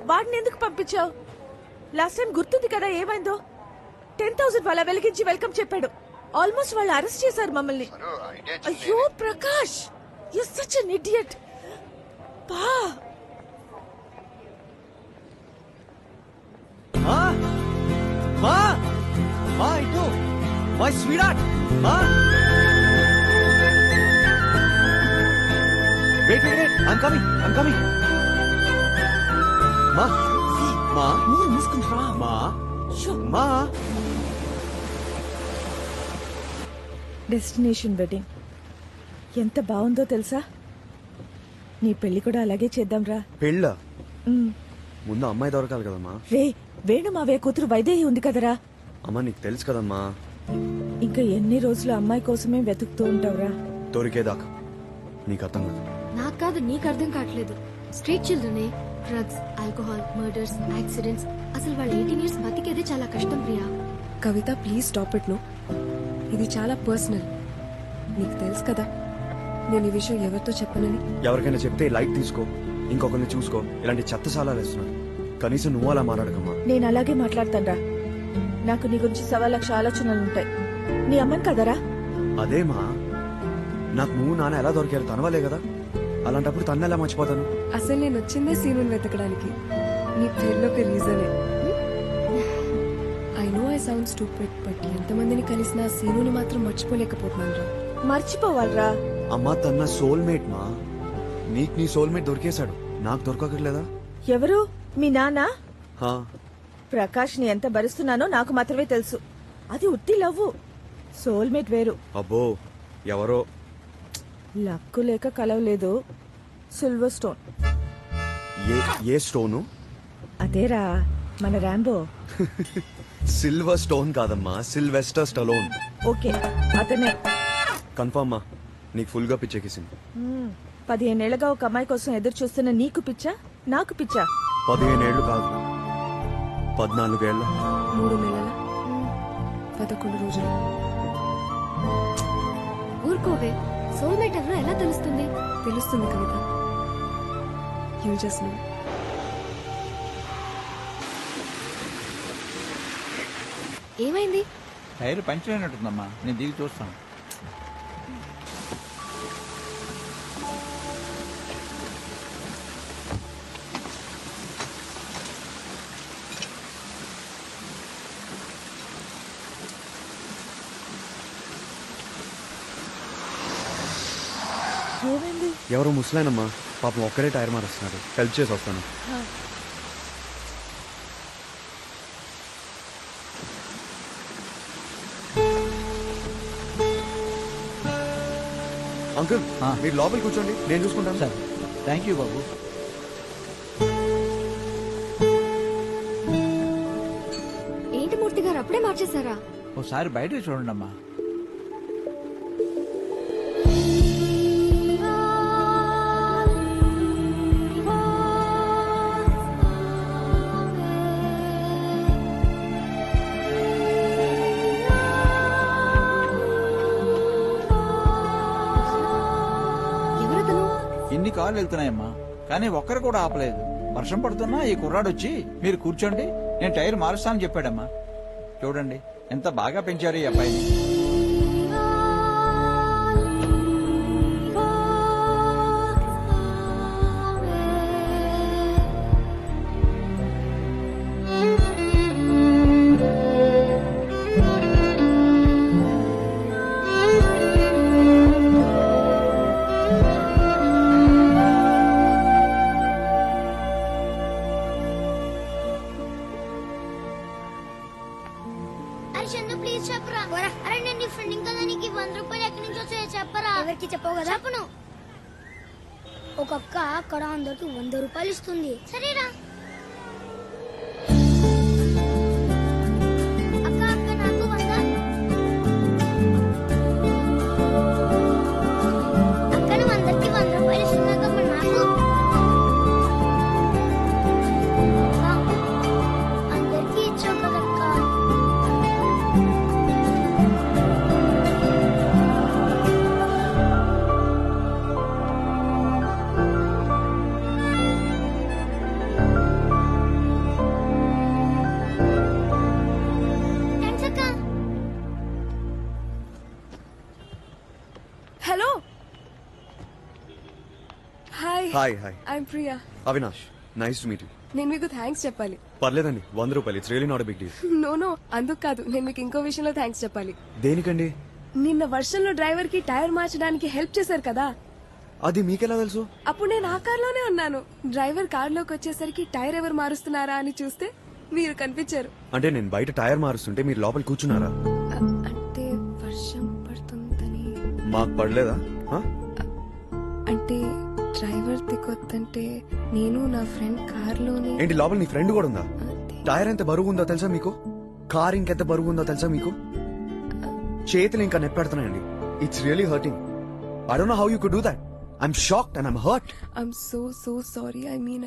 వాడిని ఎందుకు పంపించావు? లాస్ట్ టైం గుర్తుంది కదా ఏమైందో? 10,000 వాళ్ళ వెలిగించి వెల్కమ్ చెప్పాడు. ఆల్మోస్ట్ వాళ్ళు అరెస్ట్ చేశారు మమ్మల్ని. అయ్యో Prakash, you such an idiot. పా మా మా మా ఇటు మై స్వీట్ మా wait wait wait I'm coming మా మా మీరు మూసుకుంటారా? మా మా డెస్టినేషన్ వెడ్డింగ్ ఎంత బాగుందో తెలుసా? నీ పెళ్లి కూడా అలాగే చేద్దాంరా. పెళ్ళ ముందు అమ్మాయి దొరకాలి కదమ్మా. రే వేణు మావయ్య కూతురు వైదేహి ఉంది కదరా. అమ్మా నీకు తెలుసు కదమ్మా, ఇంకా ఎన్ని రోజులు అమ్మాయి కోసమే వెతుకుతూ ఉంటావురా? దొరికేదాకా. నీకు అర్థం కాదు. నాకు కాదు, నీకు అర్థం కావట్లేదు. స్ట్రీట్ చిల్డ్రనే డ్రగ్స్, ఆల్కహాల్, మర్డర్స్, యాక్సిడెంట్స్. అసలు వాళ్ళు 18 years బతికేదే చాలా కష్టం Priya. Kavitha please stop it. No, ఇది చాలా పర్సనల్. నీకు తెలుసు కదా నేను ఈ విషయం ఎవరితో చెప్పనని. ఎవరికైనా చెప్తే లైట్ తీసుకో, ఇంకొకరిని చూసుకో. ఇలాంటి చెత్త సాలాలు వేస్తున్నాను. కనీసం నువ్వు అలా మాట్లాడకమ్మా. నేను అలాగే మాట్లాడతానురా. నాకు నీ గురించి 1,00,000 ఆలోచనలుంటాయి. నీ అమ్మని కదరా? అదేమా, నాకు నువ్వు నాన్న ఎలా దొరికారు? తనవలే కదా. అలాంటప్పుడు తన్ను ఎలా మర్చిపోతాను? అసలు నేను వచ్చిందే సీనుని వెతకడానికి. నీ పేరులో ఒక రీజనే. I know I sound stupid, but ఎంతమందిని కలిసినా సీనుని మాత్రం మర్చిపోలేకపోతున్నాను రా. మర్చిపోవాలరా? అమ్మా తన సోల్మేట్ మా. నీకు నీ సోల్మేట్ దొరికేశాడు, నాకు దొరకట్లేదా? ఎవరు? మీ నాన్న? హా. ప్రకాష్ ని ఎంత భరిస్తున్నానో నాకు మాత్రమే తెలుసు. అది ఉత్తి లవ్వు, సోల్మేట్ వేరు. అబ్బో ఎవరో. లక్కు లేక కలవలేదు. Silver stone. ఏ స్టోను? అదేరా మన ర్యాంబో. సిల్వర్ స్టోన్ కాదమ్మా, సిల్వెస్టర్ స్టలోన్. ఓకే అతనే. కన్ఫర్మ్ మా, నీకు ఫుల్ గా పిచ్చెక్కిసింది. 15 ఏళ్లుగా ఒక అమ్మాయి కోసం ఎదురు చూస్తున్న నీకు పిచ్చా, నాకు పిచ్చా? 15 ఏళ్ళు కాదు, 14 ఏళ్ళ. 3 నెలల 11 రోజులు. ఊరుకోవే, సోల్మేట్ ఎవరో ఎలా తెలుస్తుంది? తెలుస్తుంది కవిత. You just know. ఏమైంది? టైర్ పంచర్ అయినట్టుందమ్మా, నేను దిగి చూస్తాను. ఏమైంది? ఎవరో ముసలాయనమ్మా, పాపం ఒక్కరే టైర్ మారుస్తున్నాడు. హెల్ప్ చేసి వస్తాను. అంకుల్ మీరు లోపలికి కూర్చోండి, నేను చూసుకుంటాను. సార్ థ్యాంక్ యూ బాబు. ఏంటి మూర్తి గారు అప్పుడే మార్చేశారా? ఒకసారి బయట చూడండి అమ్మా. ఎన్ని కార్లు వెళ్తున్నాయమ్మా, కానీ ఒక్కరు కూడా ఆపలేదు. వర్షం పడుతున్నా ఈ కుర్రాడు వచ్చి మీరు కూర్చోండి నేను టైర్ మారుస్తానని చెప్పాడమ్మా. చూడండి ఎంత బాగా పెంచారు ఈ అబ్బాయిని. ప్లీజ్ చెప్పరా. అరే నేను నీ ఫ్రెండ్ కదా, నీకు 100 రూపాయలు ఎక్కడి నుంచి వచ్చాయో చెప్పరా. ఎవరికి చెప్పవు కదా? చెప్పను. ఒక అక్క అక్కడ అందరికి 100 రూపాయలు ఇస్తుంది. సరేరా. అక్క అక్క నాకు 100. అక్కడ అందరికి 100 రూపాయలు ఇస్తున్నాక నాకు అందరికి ఇచ్చావు కదక్క. Hi hi I'm Priya. Avinash, nice to meet you. నేను మీకు థ్యాంక్స్ చెప్పాలి. పర్లేదండి, 100 రూపాయలు. It's really not big deal. No అందుకు కాదు, నేను మీకు ఇంకో విషయంలో థ్యాంక్స్ చెప్పాలి. దేనికండి? నిన్న వర్షంలో డ్రైవర్ కి టైర్ మార్చడానికి హెల్ప్ చేశారు కదా, అది మీకెలా తెలుసు? అప్పుడు నేను ఆ కార్లోనే ఉన్నాను. డ్రైవర్ కార్లోకి వచ్చేసరికి టైర్ ఎవరు మారుస్తున్నారా అని చూస్తే మీరు కనిపించారు. అంటే నేను బయట టైర్ మారుస్తుంటే మీరు లోపల కూర్చున్నారా? అంటే వర్షం పడుతుందని. మాకు పడలేదా? హ? అంటే డ్రైవర్ దిగొద్దంటే నేను నా ఫ్రెండ్ కార్లోనే. ఏంటి లోపల నీ ఫ్రెండ్ కూడా ఉందా? టైర్ ఎంత బరువు ఉందో తెలుసా మీకు? కార్ ఇంకెంత బరువు ఉందో తెలుసా మీకు? చేతులు ఇంకా నెప్పెడుతున్నాయండి. It's really hurting. I don't know how you could do that. I'm shocked and I'm hurt. I'm so sorry. I mean,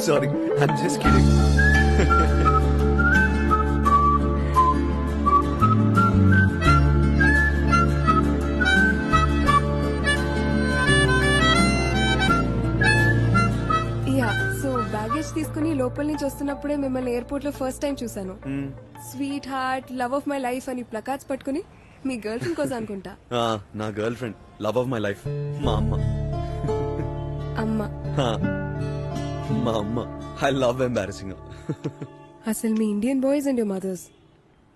Sorry, I'm just kidding. Yeah, so baggage తీసుకుని లోపల నుంచి వస్తున్నప్పుడే మిమ్మల్ని ఎయిర్పోర్ట్ లో ఫస్ట్ టైం చూసాను. Sweetheart, love of my life అని ప్లకార్డ్స్ పట్టుకుని మీ గర్ల్ ఫ్రెండ్ కోసం అనుకుంటా. నా girlfriend, love of my life, మా అమ్మ. మా అమ్మ. I love embarrassing. అసలు మీ Indian boys and your mothers,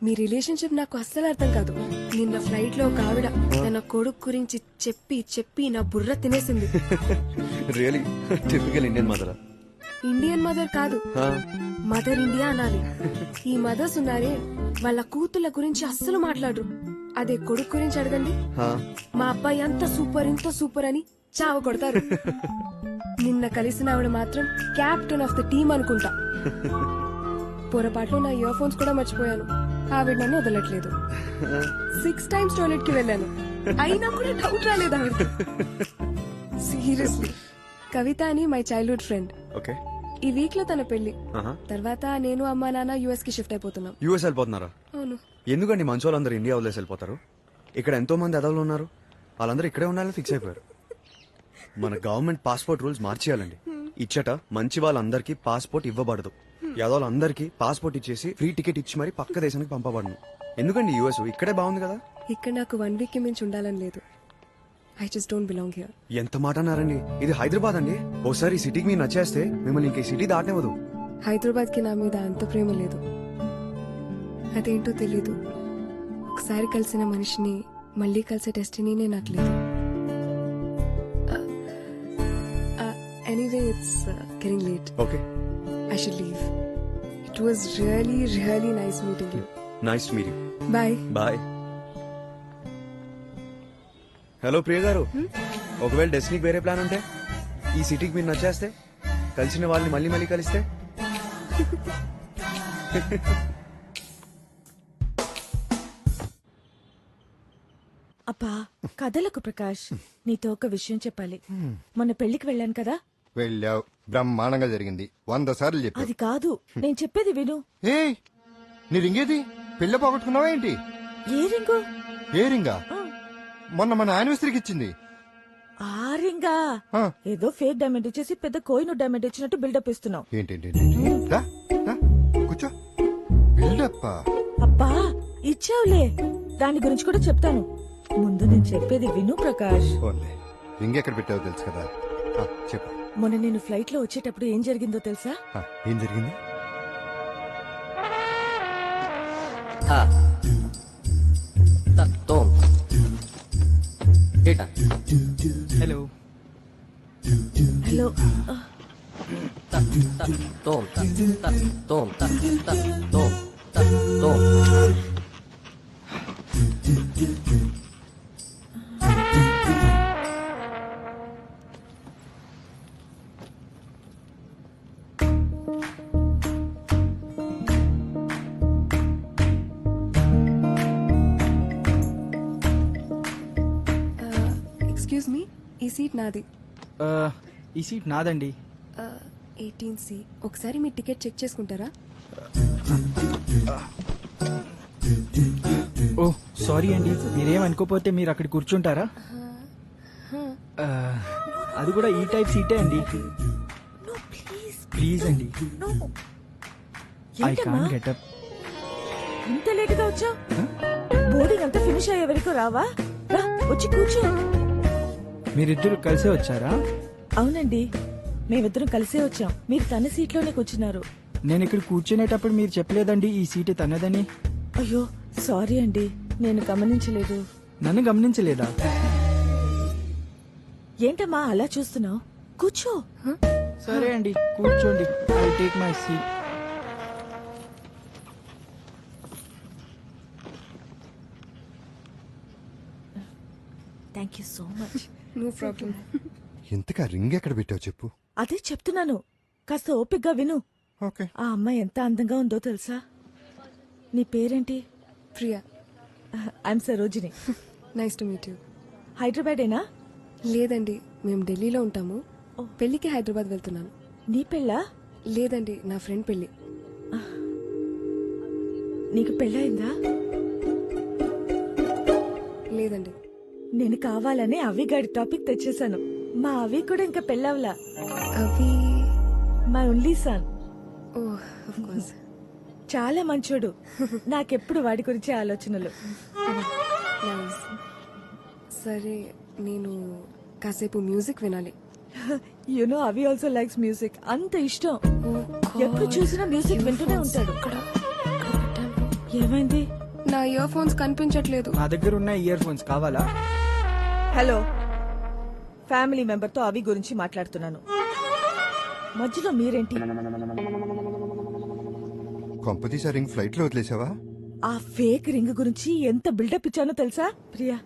మీ రిలేషన్షిప్ నాకు అస్సలు అర్థం కాదు. నిన్న ఫ్లైట్ లో ఒక ఆవిడ తన కొడుకు గురించి చెప్పి చెప్పి నా బుర్ర తినేసింది. Really typical Indian mother. Indian mother కాదు, మదర్ ఇండియా అనాలి. ఈ మదర్స్ ఉన్నారే, వాళ్ళ కూతుళ్ళ గురించి అస్సలు మాట్లాడరు. అదే కొడుకు గురించి అడగండి, మా అబ్బాయి అంత సూపర్ ఇంత సూపర్ అని చావ కొడతారు. నిన్న కలిసిన ఆవిడ మాత్రం క్యాప్టెన్ ఆఫ్ ద టీమ్ అనుకుంటా. పొరపాట్లో నా ఇయర్ ఫోన్స్ కూడా మర్చిపోయాను. ఆవిడ నన్ను వదలట్లేదు. 6 times టాయిలెట్ కి వెళ్ళాను, అయినా కూడా డౌట్ రాలేదు ఆవిడ. సీరియస్లీ. కవిత అని మై చైల్డ్హుడ్ ఫ్రెండ్. ఓకే. ఈ వీక్ లో తన పెళ్లి. తర్వాత నేను అమ్మా నాన్న యుఎస్ కి షిఫ్ట్ అయిపోతున్నాం. యుఎస్ వెళ్ళిపోతున్నారా? అవును. ఎందుకండి మంచి వాళ్ళందరూ ఇండియా వదిలేసి వెళ్ళిపోతారు? ఇక్కడ ఎంతో మంది అదవులు ఉన్నారు, వాళ్ళందరూ ఇక్కడే ఉండాలని ఫిక్స్ అయిపోయారు. మన గవర్నమెంట్ పాస్పోర్ట్ రూల్స్ మార్చేయాలండి. ఇచ్చట మంచి వాళ్ళందరికీ పాస్పోర్ట్ ఇవ్వబడదు. యాదవులందరికీ పాస్పోర్ట్ ఇచ్చేసి ఫ్రీ టికెట్ ఇచ్చి మరి పక్క దేశానికి పంపబడను. ఎందుకండి యుఎస్ ఇక్కడే బాగుంది కదా. ఇక్కడ నాకు 1 week కి మించి ఉండాలని లేదు. I just don't belong here. ఎంత మాట అన్నారండి? ఇది హైదరాబాద్ అండి. ఓసారి ఈ సిటీకి మీరు నచ్చేస్తే మిమ్మల్ని ఇంక ఈ సిటీ దాటనివ్వదు. హైదరాబాద్ కి నా మీద అంత ప్రేమ లేదు. అదేంటో తెలీదు. ఒకసారి కలిసిన మనిషిని మళ్ళీ కలిసే డెస్టినీనే నాకు లేదు. Anyway, it's getting late. Okay, I should leave. It was really really nice meeting you. Nice to meet you. Bye. Bye. Hello Priya garu, ఒకవేళ డెస్టినీకి వేరే ప్లాన్ ఉంటే, ఈ సిటీకి మీరు నచ్చేస్తే, కలిసిన వాళ్ళని మళ్ళీ మళ్ళీ కలిస్తే. అబ్బా కథలకు ప్రకాష్, నీతో ఒక విషయం చెప్పాలి. మొన్న పెళ్లికి వెళ్ళాను కదా. వెళ్ళావు, బ్రహ్మాండంగా జరిగింది. 100 సార్లు చెప్పావు. అది కాదు, నేను చెప్పేది విను. ఏ నీ రింగేది? పెళ్ళ పోగొట్టుకున్నావా ఏంటి? ఏ రింగు? ఏ రింగా? మొన్న మన యానివర్సరీకి ఇచ్చింది ఆ రింగా. ఏదో ఫేక్ డైమండ్ ఇచ్చేసి పెద్ద కోయిన్ డైమండ్ ఇచ్చినట్టు బిల్డప్ ఇస్తున్నావు. ఏంటి? కూర్చో. బిల్డప్? అబ్బా ఇచ్చావులే, దాని గురించి కూడా చెప్తాను. ముందు నేను చెప్పేది విను ప్రకాష్. రింగ్ ఎక్కడ పెట్టావో తెలుసు కదా, చెప్పు. మొన్న నేను ఫ్లైట్ లో వచ్చేటప్పుడు ఏం జరిగిందో తెలుసా? ఏం జరిగింది? Hello hello. ఎక్స్క్యూజ్ మీ, ఈ సీట్ నాది. ఈ సీట్ నాదండి. 18C. ఒకసారి మీ టికెట్ చెక్ చేసుకుంటారా? ఓ సారీ అండి, మీరేం అనుకోపోతే మీరు అక్కడ కూర్చుంటారా? అది కూడా ఈ టైప్ సీటే అండి. ప్లీజ్ అండి, ఐ కాంట్ గెట్ అప్. ఇంత లేట్ గా వచ్చా? బోర్డింగ్ అంతా ఫినిష్ అయ్యే వరకు రావా? రా, వచ్చి కూర్చో. మీరిద్దరు కలిసే వచ్చారా? అవునండి, మేమిద్దరం కలిసే వచ్చాం. మీరు తన సీట్లోనే కూర్చున్నారు. నేను ఇక్కడ కూర్చునేటప్పుడు మీరు చెప్పలేదండి ఈ సీటు తనదని. అయ్యో సారీ అండి, నేను గమనించలేదు. నన్ను గమనించలేదా? ఏంటమ్మా అలా చూస్తున్నావు? కూర్చో. సరే అండి, కూర్చోండి. I take my seat. Thank you so much. No problem. ఇంతకా రింగ్ ఎక్కడ పెట్టావు చెప్పు. అదే చెప్తున్నాను, కాస్త ఓపిగ్గా విను. ఓకే. ఆ అమ్మాయి ఎంత అందంగా ఉందో తెలుసా? నీ పేరేంటి? Priya. I'm Sarojini. Nice to meet you. హైదరాబాదేనా? లేదండి, మేము ఢిల్లీలో ఉంటాము. పెళ్లికి హైదరాబాద్ వెళ్తున్నాను. నీ పెళ్ళా? లేదండి, నా ఫ్రెండ్ పెళ్లి. నీకు పెళ్ళయిందా? లేదండి. నేను కావాలని అవిగాడి టాపిక్ తెచ్చేశాను. మా అవి కూడా ఇంకా పెళ్ళవలా. అవి my only sun. Oh of course. చాలా మంచోడు. నాకెప్పుడు వాడి గురించి ఆలోచనలు. నైస్. సరే, నేను కాసేపు మ్యూజిక్ వినాలి. యునో అవి ఆల్సో లైక్స్ మ్యూజిక్. అంత ఇష్టం. ఎప్పుడు చూసినా మ్యూజిక్ వింటూనే ఉంటాడు. ఏమైంది? నా ఇయర్ ఫోన్స్ కనిపించట్లేదు. నా దగ్గర ఉన్న ఇయర్ ఫోన్స్ కావాలా? హలో, ఫ్యామిలీ మెంబర్ తో అవి గురించి మాట్లాడుతున్నాను. మధ్యలో మీరేంటి? కొంపతీసా రింగ్ ఫ్లైట్ లో వదిలేసావా? ఆ ఫేక్ రింగ్ గురించి ఎంత బిల్డప్ ఇచ్చానో తెలుసా? ప్రియా,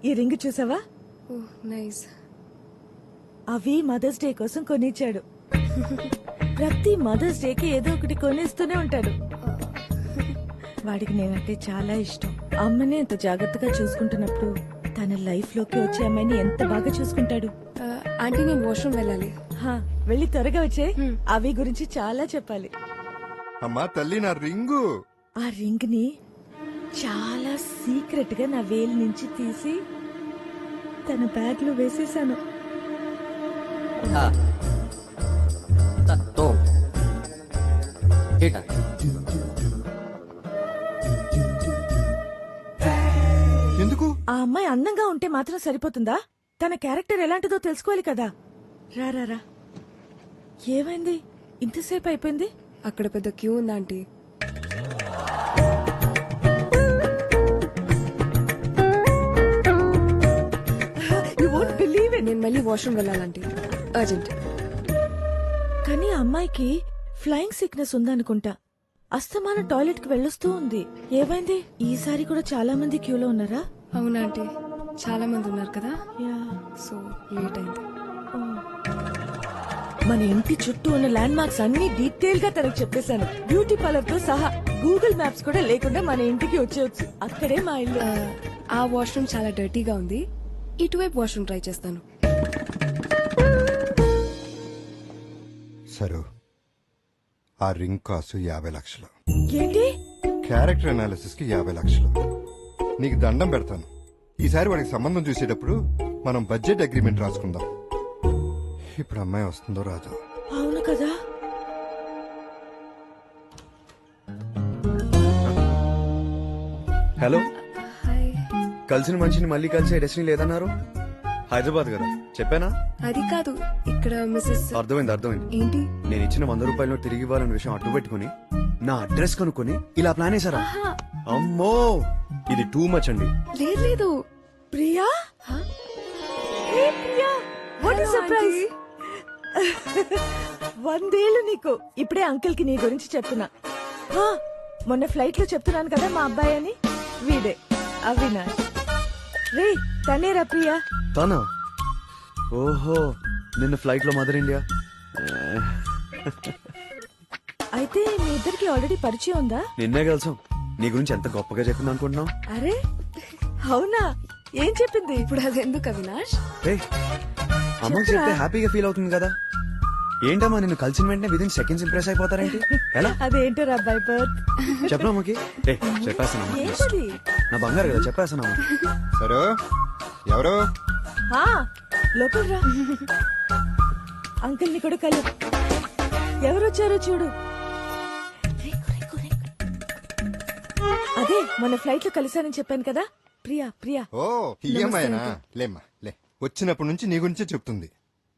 ఈ రింగ్ చూసావా? Oh nice. అవి మదర్స్ డే కోసం కొనిచ్చాడు. ప్రతి మదర్స్ డేకి ఏదో ఒకటి కొనిస్తూనే ఉంటాడు. వాడికి నేనంటే చాలా ఇష్టం. అమ్మని ఎంత జాగ్రత్తగా చూసుకుంటున్నప్పుడు తన లైఫ్ లోకి వచ్చే అమ్మాయిని ఎంత బాగా చూసుకుంటాడు. ఆంటీ, నేను వాష్రూమ్ వెళ్ళాలి. వెళ్ళి త్వరగా వచ్చే. అవి గురించి చాలా చెప్పాలి. అమ్మా తల్లి, నా రింగు. ఆ రింగ్ ని చాలా సీక్రెట్ గా నా వేలు నుంచి తీసి తన బ్యాగ్ లో వేసేసాను. ఎందుకు? ఆ అమ్మాయి అందంగా ఉంటే మాత్రం సరిపోతుందా? తన క్యారెక్టర్ ఎలాంటిదో తెలుసుకోవాలి కదా. రా రా రా. ఏమైంది ఇంతసేపు అయిపోయింది? అక్కడ పెద్ద క్యూ ఉందా aunty? You won't believe it. నేను మళ్ళీ వాష్రూమ్ వెళ్ళాలంటే అర్జెంట్. కానీ ఆ అమ్మాయికి ఫ్లయింగ్ సిక్నెస్ ఉందనుకుంటా. అస్తమానం టాయిలెట్ కి వెళ్ళొస్తూ ఉంది. ఏమైంది? ఈసారి కూడా చాలా మంది క్యూలో ఉన్నారా? అవునా ఆంటీ, చాలా మంది ఉన్నారు కదా, యా. సో లేట్ అయింది. మన ఇంటి చుట్టూ ఉన్న ల్యాండ్ మార్క్స్ అన్ని డీటెయిల్ గా తనకు చెప్పేశాను. బ్యూటీ పార్లర్ తో సహా. గూగుల్ మ్యాప్స్ కూడా లేకుండా మన ఇంటికి వచ్చేయచ్చు. అక్కడే మా ఇల్లు. ఆ వాష్రూమ్ చాలా డర్టీగా ఉంది. ఇటువైపు వాష్రూమ్ ట్రై చేస్తాను. సరు, ఆ రింగ్ కాస్ట్ 50 లక్షలు. ఏంటి? క్యారెక్టర్ అనాలిసిస్ కి 50 లక్షలు. నీకు దండం పెడతాను. ఈసారి వాడికి సంబంధం చూసేటప్పుడు మనం బడ్జెట్ అగ్రిమెంట్ రాసుకుందాం. ఇప్పుడు అమ్మాయి వస్తుందో రాదో? అవును కదా. Hello, hi. కలిసిన మనిషిని మళ్ళీ కలిసే డెస్టినీ లేదన్నారు. హైదరాబాద్ కదా చెప్పానా? అది కాదు, ఇక్కడ మిస్సెస్. అర్థమైంది. ఏంటి? నేను ఇచ్చిన 100 రూపాయలు తిరిగి ఇవ్వాలన్న విషయం అడ్డు పెట్టుకుని నా అడ్రస్ కనుక్కొని ఇలా ప్లాన్ వేసారా? అమ్మో, ఇది టూ మచ్ అండి. లేదు. Priya, Priya, what is surprise. 100 ఏళ్ళు నీకు. ఇప్పుడే అంకుల్ కి నీ గురించి చెప్తున్నా. మొన్న ఫ్లైట్ లో చెప్తున్నాను కదా మా అబ్బాయి అని. వీడే అవినాష్. రే తనేరా ప్రియా. తానా? ఓహో, నిన్న ఫ్లైట్ లో మదర్ ఇండియా. అయితే మీ ఇద్దరికి ఆల్రెడీ పరిచయం ఉందా? నిన్నే కలిసాం. నీ గురించి ఎంత గొప్పగా చెప్పింది అనుకుంటున్నావు? అరే అవునా, ఏం చెప్పింది? ఇప్పుడు అది ఎందుకు అవినాష్? అమ్మకి చెప్తే హ్యాపీగా ఫీల్ అవుతుంది కదా. ఏంటమ్మా, నిన్ను కలిసిన వెంటనే విదిన్ సెకండ్స్ ఇంప్రెస్ అయిపోతారేంటి? ఎలా? అదేంటో అబ్బాయి బర్త్. చెప్పనా అమ్మకి? చెప్పేస్తాను. ఏంటది? నా బంగారు కదా, చెప్పేస్తాను. సరే, ఎవరు? లోపల రా. అంకుల్ ని కూడా కలు. ఎవరొచ్చారో చూడు. అదే మన ఫ్లైట్ లో కలిసానని చెప్పాను కదా. ప్రియా. ఓ, ఈ అమ్మాయినా? లేమ్మా లే. వచ్చినప్పటి నుంచి నీ గురించే చెప్తుంది.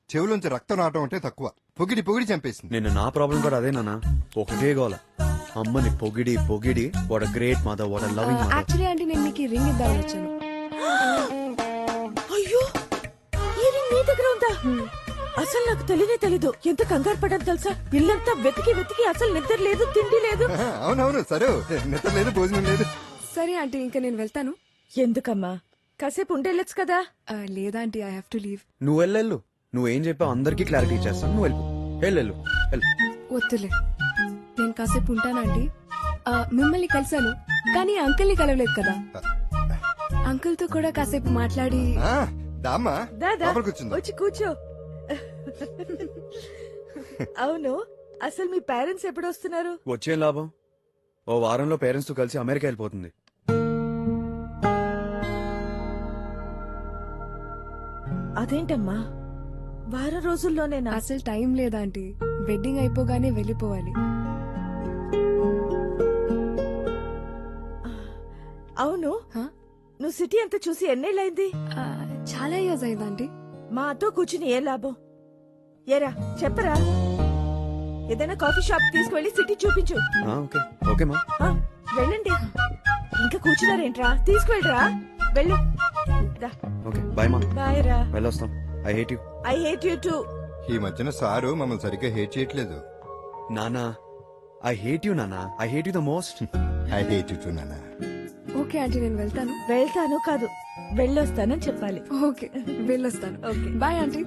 చెవులోంచి రక్తం రావటం అంటే తక్కువ, పొగిడి పొగిడి చంపేసింది. నేను నా ప్రాబ్లం కూడా అదే నాన్న, ఒకటే గోల. అమ్మని పొగిడి పొగిడి what a great mother, what a loving mother. Actually అంటే నేను మీకు ఈ రింగ్ ఇద్దామని వచ్చాను. అయ్యో ఈ రింగ్ నీ దగ్గర ఉందా? అసలు నాకు తెలియనే తెలీదు. ఎంత కంగారు పడ్డాను తెలుసా? ఇల్లంతా వెతికి వెతికి అసలు నిద్ర లేదు, తిండి లేదు. అవునవును, సరే, నిద్ర లేదు, భోజనం లేదు. సరే ఆంటీ, ఇంకా నేను వెళ్తాను. ఎందుకమ్మా, కాసేపు ఉండేళ్ళొచ్చు కదా. లేదా aunty, I have to leave. నువ్వు వెళ్ళు, నువ్వేం చెప్పావు అందరికీ క్లారిటీ ఇచ్చేస్తాను. నువ్వు వెళ్ళు. వద్దులే, నేను కాసేపు ఉంటాను ఆంటీ. మిమ్మల్ని కలిశాను కానీ అంకుల్ని కలవలేదు కదా. అంకుల్ తో కూడా కాసేపు మాట్లాడి. దామా దాదా వచ్చి కూర్చో. అవును, అసలు మీ పేరెంట్స్ ఎప్పుడు వస్తున్నారు? వచ్చేం లాభం, ఓ వారంలో పేరెంట్స్ తో కలిసి అమెరికా వెళ్ళిపోతుంది. అదేంటమ్మా, వారం రోజుల్లోనేనా? అసలు టైం లేదా ఆంటీ, వెడ్డింగ్ అయిపోగానే వెళ్ళిపోవాలి. అవును, నువ్వు సిటీ అంతా చూసి ఎన్నేళ్ళైంది? చాలా ఇయర్స్ అయింది ఆంటీ. మా అతో కూర్చుని ఏ లాభం? ఏరా చెప్పరా, ఏదైనా కాఫీ షాప్ తీసుకువెళ్ళి సిటీ చూపించు. వెళ్ళండి, ఇంకా కూర్చున్నారేంట్రా, తీసుకువెళ్ళరా, వెళ్ళు. బాయ్ రా. వెళ్ళొస్తాం. I hate you. I hate you too. ఈ మధ్యన సారు మమ్మల్ని సరిగ్గా హేట్ చేయట్లేదు. నానా ఐ హేట్ యు, నానా I hate you the most. I hate you too నానా. ఓకే ఆంటీ, నేను వెళ్తాను. వెళ్తాను కాదు, వెళ్ళొస్తానని చెప్పాలి. ఓకే, వెళ్ళొస్తాను. Okay, bye aunty.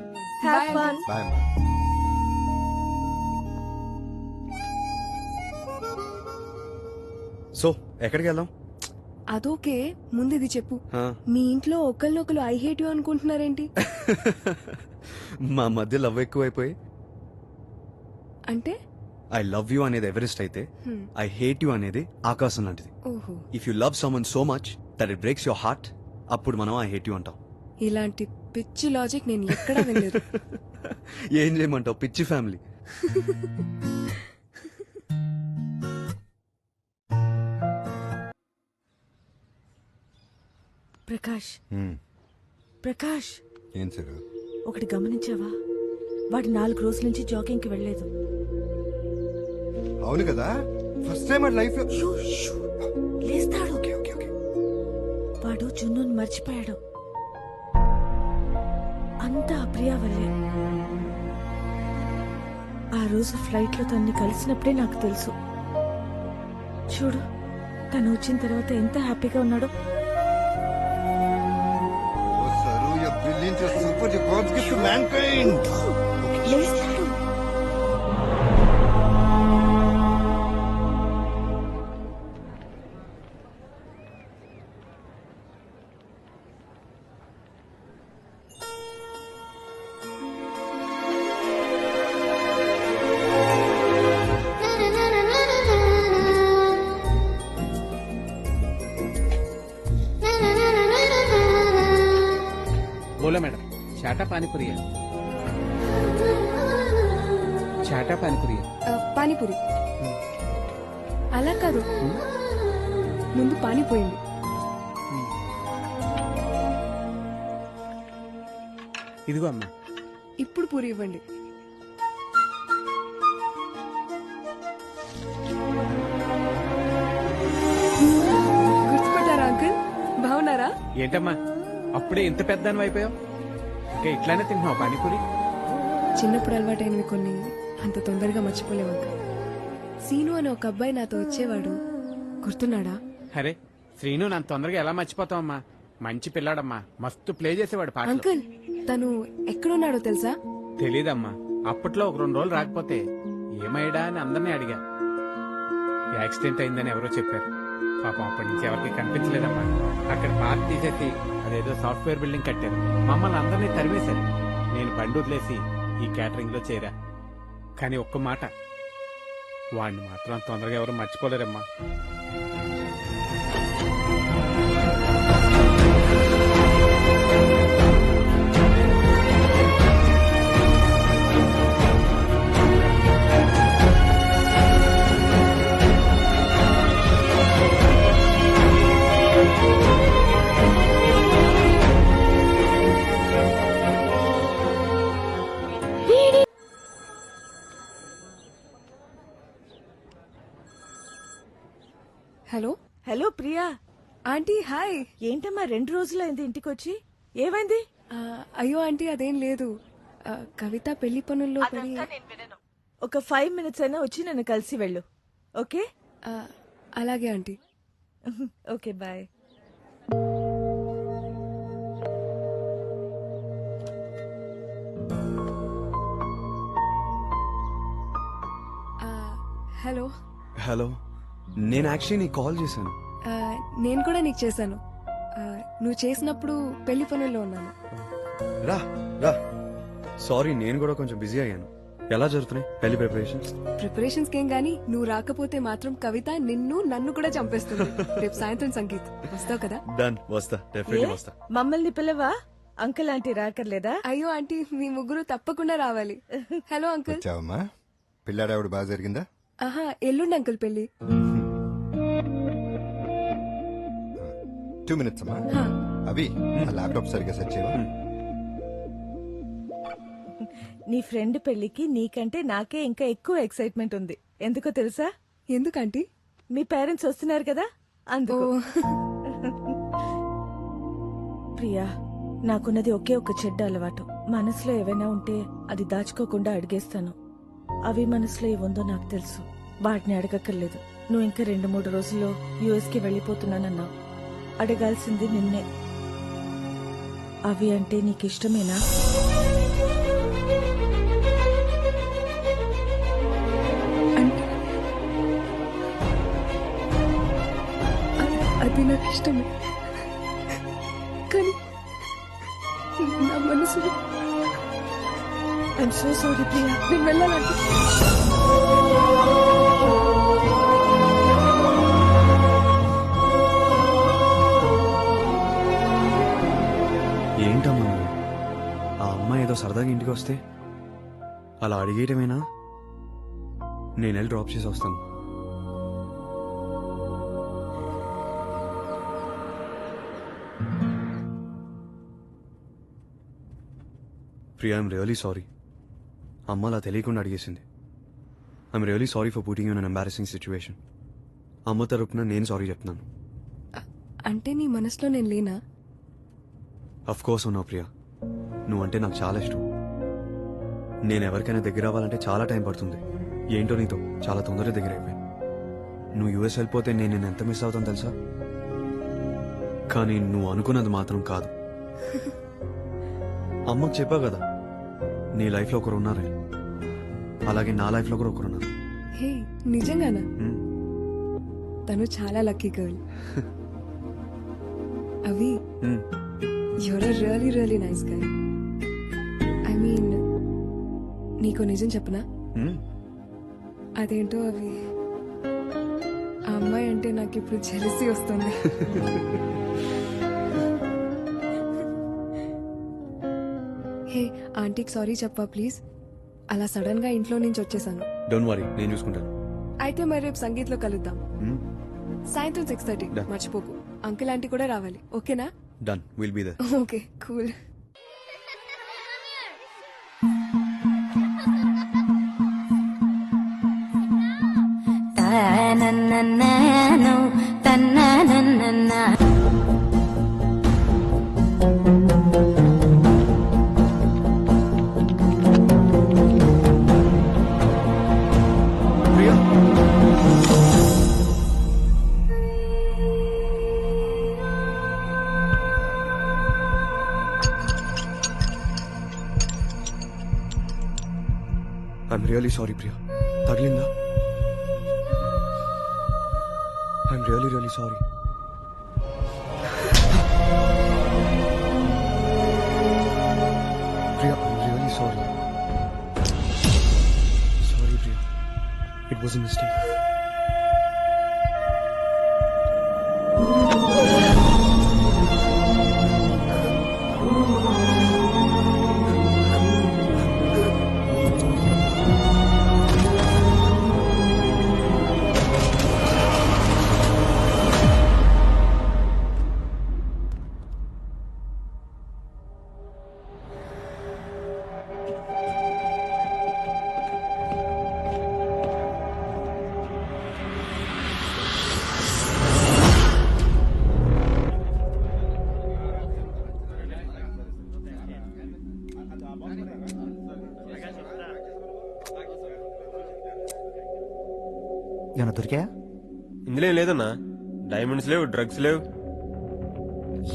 Have fun. Bye. So ఎక్కడికి వెళ్దాం? అదోకే, ముందు ఇది చెప్పు. మీ ఇంట్లో ఒకళ్ళొకరు ఐ హేట్ యు అనుకుంటున్నారేంటి? మా మధ్య లవ్ ఎక్కువైపోయి. అంటే ఐ లవ్ యూ అనేది ఎవరెస్ట్ అయితే, ఐ హేట్ యూ అనేది ఆకాశం లాంటిది. ఓహో. If you love someone so much that it breaks your heart, అప్పుడు మనం ఐ హేట్ యూ అంటాం. ఇలాంటి పిచ్చి లాజిక్ నేను ఎక్కడా వినలేదు. ఏం చేయమంటావు, పిచ్చి ఫ్యామిలీ. ప్రకాష్, ఏం సార్? ఒకటి గమనించావా? వాడు 4 రోజుల నుంచి జాగింగ్ కి వెళ్ళలేదు. అవును కదా, ఫస్ట్ టైం లైఫ్ లో. లేస్తాడు. వాడు జున్నుని మర్చిపోయాడు. అంతా అప్రియా వల్లే. ఆ రోజు ఫ్లైట్ లో తన్ని కలిసినప్పుడే నాకు తెలుసు. చూడు, తను వచ్చిన తర్వాత ఎంత హ్యాపీగా ఉన్నాడో. Super god's gift to mankind. లేస్తాడు. बोला मैडम, चाटा पानीपुरी है. चाटा पानीपुरी है. పానీపూరి. అలా కాదు, ముందు పానీ పోయింది. ఇదిగో అమ్మా. ఇప్పుడు పూరి ఇవ్వండి. గుర్తుపట్టారా అంకుల్? బాగున్నారా? ఏంటమ్మా అప్పుడే ఇంత పెద్దాన్ని అయిపోయావు? ఇంకా ఇట్లానే తింటున్నావు పానీపూరి? చిన్నప్పుడు అలవాటైనవి కొన్ని అంత తొందరగా మర్చిపోలేవు అంకుల్. సీను అని ఒక అబ్బాయి నాతో వచ్చేవాడు, గుర్తున్నాడా? అరే శ్రీను నన్ను తొందరగా ఎలా మర్చిపోతావమ్మా? మంచి పిల్లాడమ్మా, మస్తు ప్లే చేసేవాడు పాటలు. అంకుల్, తను ఎక్కడున్నాడో తెలుసా? తెలీదమ్మా, అప్పట్లో ఒక 2 రోజులు రాకపోతే ఏమయ్యడా అని అందరినీ అడిగా. యాక్సిడెంట్ అయిందని ఎవరో చెప్పారు. పాపం అప్పటి నుంచి ఎవరికి కనిపించలేదమ్మా. అక్కడ పార్క్ తీసేసి అదేదో సాఫ్ట్వేర్ బిల్డింగ్ కట్టారు. మమ్మల్ని అందరినీ తరిమేశారు. నేను బండి వదిలేసి ఈ క్యాటరింగ్ లో చేరా. కానీ ఒక్క మాట, వాడిని మాత్రం తొందరగా ఎవరు మర్చిపోలేరమ్మా. Hello hello Priya. Aunty hi. ఏంటమ్మా 2 రోజులైంది ఇంటికి వచ్చి? ఏమైంది? అయ్యో ఆంటీ అదేం లేదు. కవిత పెళ్లి పనుల్లో పడి ఒక 5 మినిట్స్ అయినా వచ్చి నన్ను కలిసి వెళ్ళు. ఓకే? అలాగే aunty. Okay bye. Hello. Hello, నేను యాక్చువల్లీ నీకు కాల్ చేశాను. నేను కూడా నీకు చేశాను. నువ్వు చేసినప్పుడు పెళ్లి పనుల్లో ఉన్నాను. రా రా. సారీ, నేను కూడా కొంచెం బిజీ అయ్యాను. ఎలా జరుగుతున్నాయి పెళ్లి ప్రిపరేషన్స్? ప్రిపరేషన్స్ కేం గానీ నువ్వు రాకపోతే మాత్రం కవిత నన్ను కూడా చంపేస్తుంది. రేపు సాయంత్రం సంగీత్ వస్తావు కదా? డన్, వస్తా, డెఫినెట్లీ ఏ? వస్తా. మమ్మల్ని పిల్లవా? Uncle aunty రాకర్లేదా? అయ్యో ఆంటీ మీ ముగ్గురు తప్పకుండా రావాలి. Hello uncle. వచ్చావమ్మా? పిల్లాడావిడ బాగా జరిగిందా? ఆహా ఎల్లుండి అంకుల్ పెళ్లి. 2 మినిట్స్ అమ్మా. అవి ఆ ల్యాప్టాప్ సరిగ్గా సెట్ చేయవా? నీ ఫ్రెండ్ పెళ్లికి నీకంటే నాకే ఇంకా ఎక్కువ ఎక్సైట్మెంట్ ఉంది. ఎందుకో తెలుసా? ఎందుకంటే మీ పేరెంట్స్ వస్తున్నారు కదా, అందుకు. ప్రియా, నాకున్నది ఒకే ఒక చెడ్డ అలవాటు. మనసులో ఏవైనా ఉంటే అది దాచుకోకుండా అడిగేస్తాను. అవి మనసులో ఏముందో నాకు తెలుసు. వాటిని అడగక్కర్లేదు. నువ్వు ఇంకా 2-3 రోజుల్లో యుఎస్కి వెళ్ళిపోతున్నానన్నావు. అడగాల్సింది నిన్నే. అవి అంటే నీకిష్టమేనా? అది నాకు ఇష్టమే, కానీ నా మనసులో ఐఎమ్ సో సారీ ప్రియా. నేను వెళ్ళాలంటే ఏంటమ్మా నువ్వు? ఆ అమ్మాయి ఏదో సరదాగా ఇంటికి వస్తే అలా అడిగేయటమేనా? నేను వెళ్ళి డ్రాప్ చేసి వస్తాను. Priya, I'm really sorry. అమ్మ అలా తెలియకుండా అడిగేసింది. I'm really sorry for putting you in an embarrassing situation. అమ్మ తరపున నేను సారీ చెప్తున్నాను. అంటే నీ మనసులో నేను లేనా? అఫ్ కోర్స్ ఉన్నావు ప్రియా. నువ్వంటే నాకు చాలా ఇష్టం. నేను ఎవరికైనా దగ్గర అవ్వాలంటే చాలా టైం పడుతుంది. ఏంటో నీతో చాలా తొందరగా దగ్గర అయిపోయాను. నువ్వు యుఎస్ వెళ్ళిపోతే నేను నిన్ను ఎంత మిస్ అవుతాను తెలుసా? కానీ నువ్వు అనుకున్నది మాత్రం కాదు. అమ్మకు చెప్పావు కదా, నీ లైఫ్లో ఒకరు ఉన్నారని. అలాగే నా లైఫ్లో కూడా ఒకరున్నారు. హే నిజంగానా? తను చాలా లక్కీ గర్ల్. అవి you're a really really nice girl. I mean నీకు నిజం చెప్పనా? అదేంటో అవి, ఆ అమ్మాయి అంటే నాకు ఇప్పుడు జెలసీ వస్తుంది. హే ఆంటీకి సారీ చెప్పా ప్లీజ్. అలా సడన్ గా ఇంట్లో నుంచి వచ్చేసాను. డోంట్ వరీ, నేను చూసుకుంటాను. అయితే మరి రేపు సంగీత్లో కలుద్దాం. సాయంత్రం 6:30. మర్చిపోకు. అంకుల్ ఆంటీ కూడా రావాలి. ఓకేనా? Done, will be there. Okay cool. I'm really sorry Priya. తగిలిందా? I'm really really sorry. Priya, I'm really sorry. Sorry Priya, it was a mistake. ఏమన్నా దొరికాయా? ఇందులో ఏం లేదన్నా, డైమండ్స్ లేవు, డ్రగ్స్ లేవు.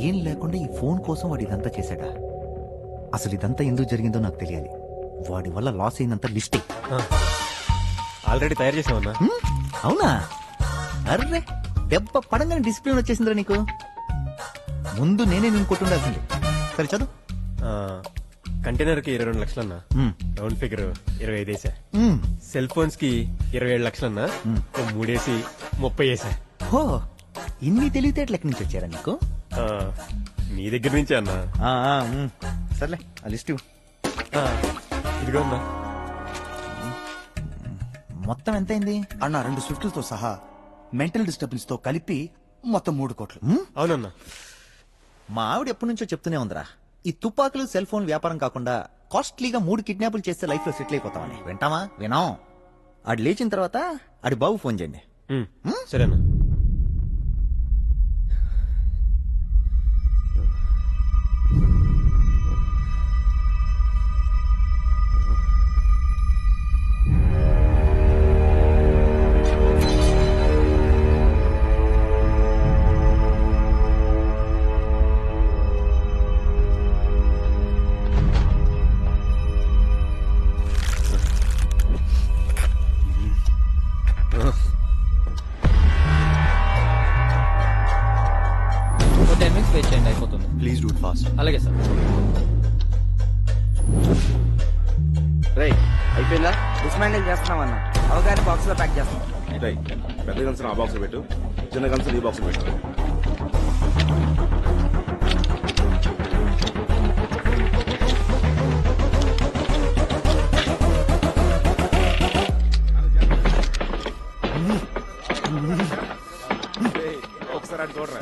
ఏం లేకుండా ఈ ఫోన్ కోసం వాడు ఇదంతా చేశాడా? అసలు ఇదంతా ఎందుకు జరిగిందో నాకు తెలియాలి. వాడి వల్ల లాస్ అయిందంతా లిస్టే. ఆల్రెడీ తయారు చేసామన్నా. అవునా? అర్రే, దెబ్బ పడంగానే డిసిప్లిన్ వచ్చేసిందిరా నీకు. ముందు నేనే నేను కొట్టుండాల్సింది. సరే చదువు. కంటైనర్ కి 22 లక్షలన్నా, రౌండ్ ఫిగర్ 25 వేసా. సెల్ ఫోన్స్ కి 27 లక్షలన్నా, 3 వేసి 30 వేసా. హో, ఇన్ని తెలివితేటలు ఎక్కడి నుంచి వచ్చారా నీకు? మీ దగ్గర నుంచే అన్నా. సర్లే, ఆ లిస్ట్ ఇదిగో అన్నా. మొత్తం ఎంతైంది అన్న? 2 స్విఫ్ట్లతో సహా మెంటల్ డిస్టర్బెన్స్ తో కలిపి మొత్తం 3 కోట్లు. అవునన్నా. మా ఆవిడ ఎప్పటి నుంచో చెప్తూనే ఉందిరా, ఈ తుపాకులు సెల్ ఫోన్ వ్యాపారం కాకుండా కాస్ట్లీగా 3 కిడ్నాపులు చేస్తే లైఫ్ లో సెటిల్ అయిపోతామని. వింటామా? వినాం. ఆడు లేచిన తర్వాత ఆడి బాబు ఫోన్ చేయండి. సరేనా? Please do it fast. అలాగే సార్. రేయ్, అయిపోయిందా? డిస్మాండిల్ చేస్తున్నామన్నా. అవగారి బాక్స్ లో ప్యాక్ చేస్తాం. పెద్ద కలిసి ఆ బాక్స్ పెట్టు, చిన్న కలిసి ఈ బాక్స్ పెట్టు. ఒకసారి అటు చూడరా.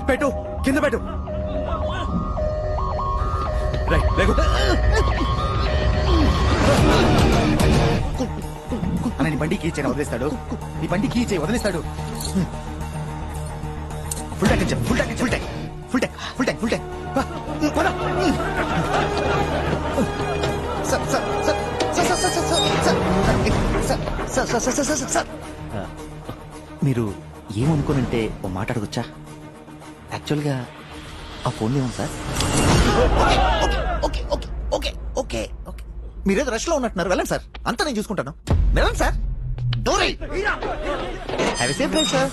పెట్టు, కింద పెట్టు. రైట్, లేకు. అన్న, నీ బండి కీ చేయని వదిలేస్తాడు. నీ బండి కీ చేయి వదిలేస్తాడు. Full tank, full tank, full tank, full tank, full tank, full tank. మీరు ఏమనుకోనంటే ఓ మాట అడగొచ్చా? యాక్చువల్గా ఆ ఫోన్ ఏమో sir. Okay okay okay okay okay మీరేదో రష్ లో ఉన్నట్టున్నారు. వెళ్ళండి సార్, అంతా నేను చూసుకుంటాను. వెళ్ళండి సార్. డోరీ have a safe drive sir.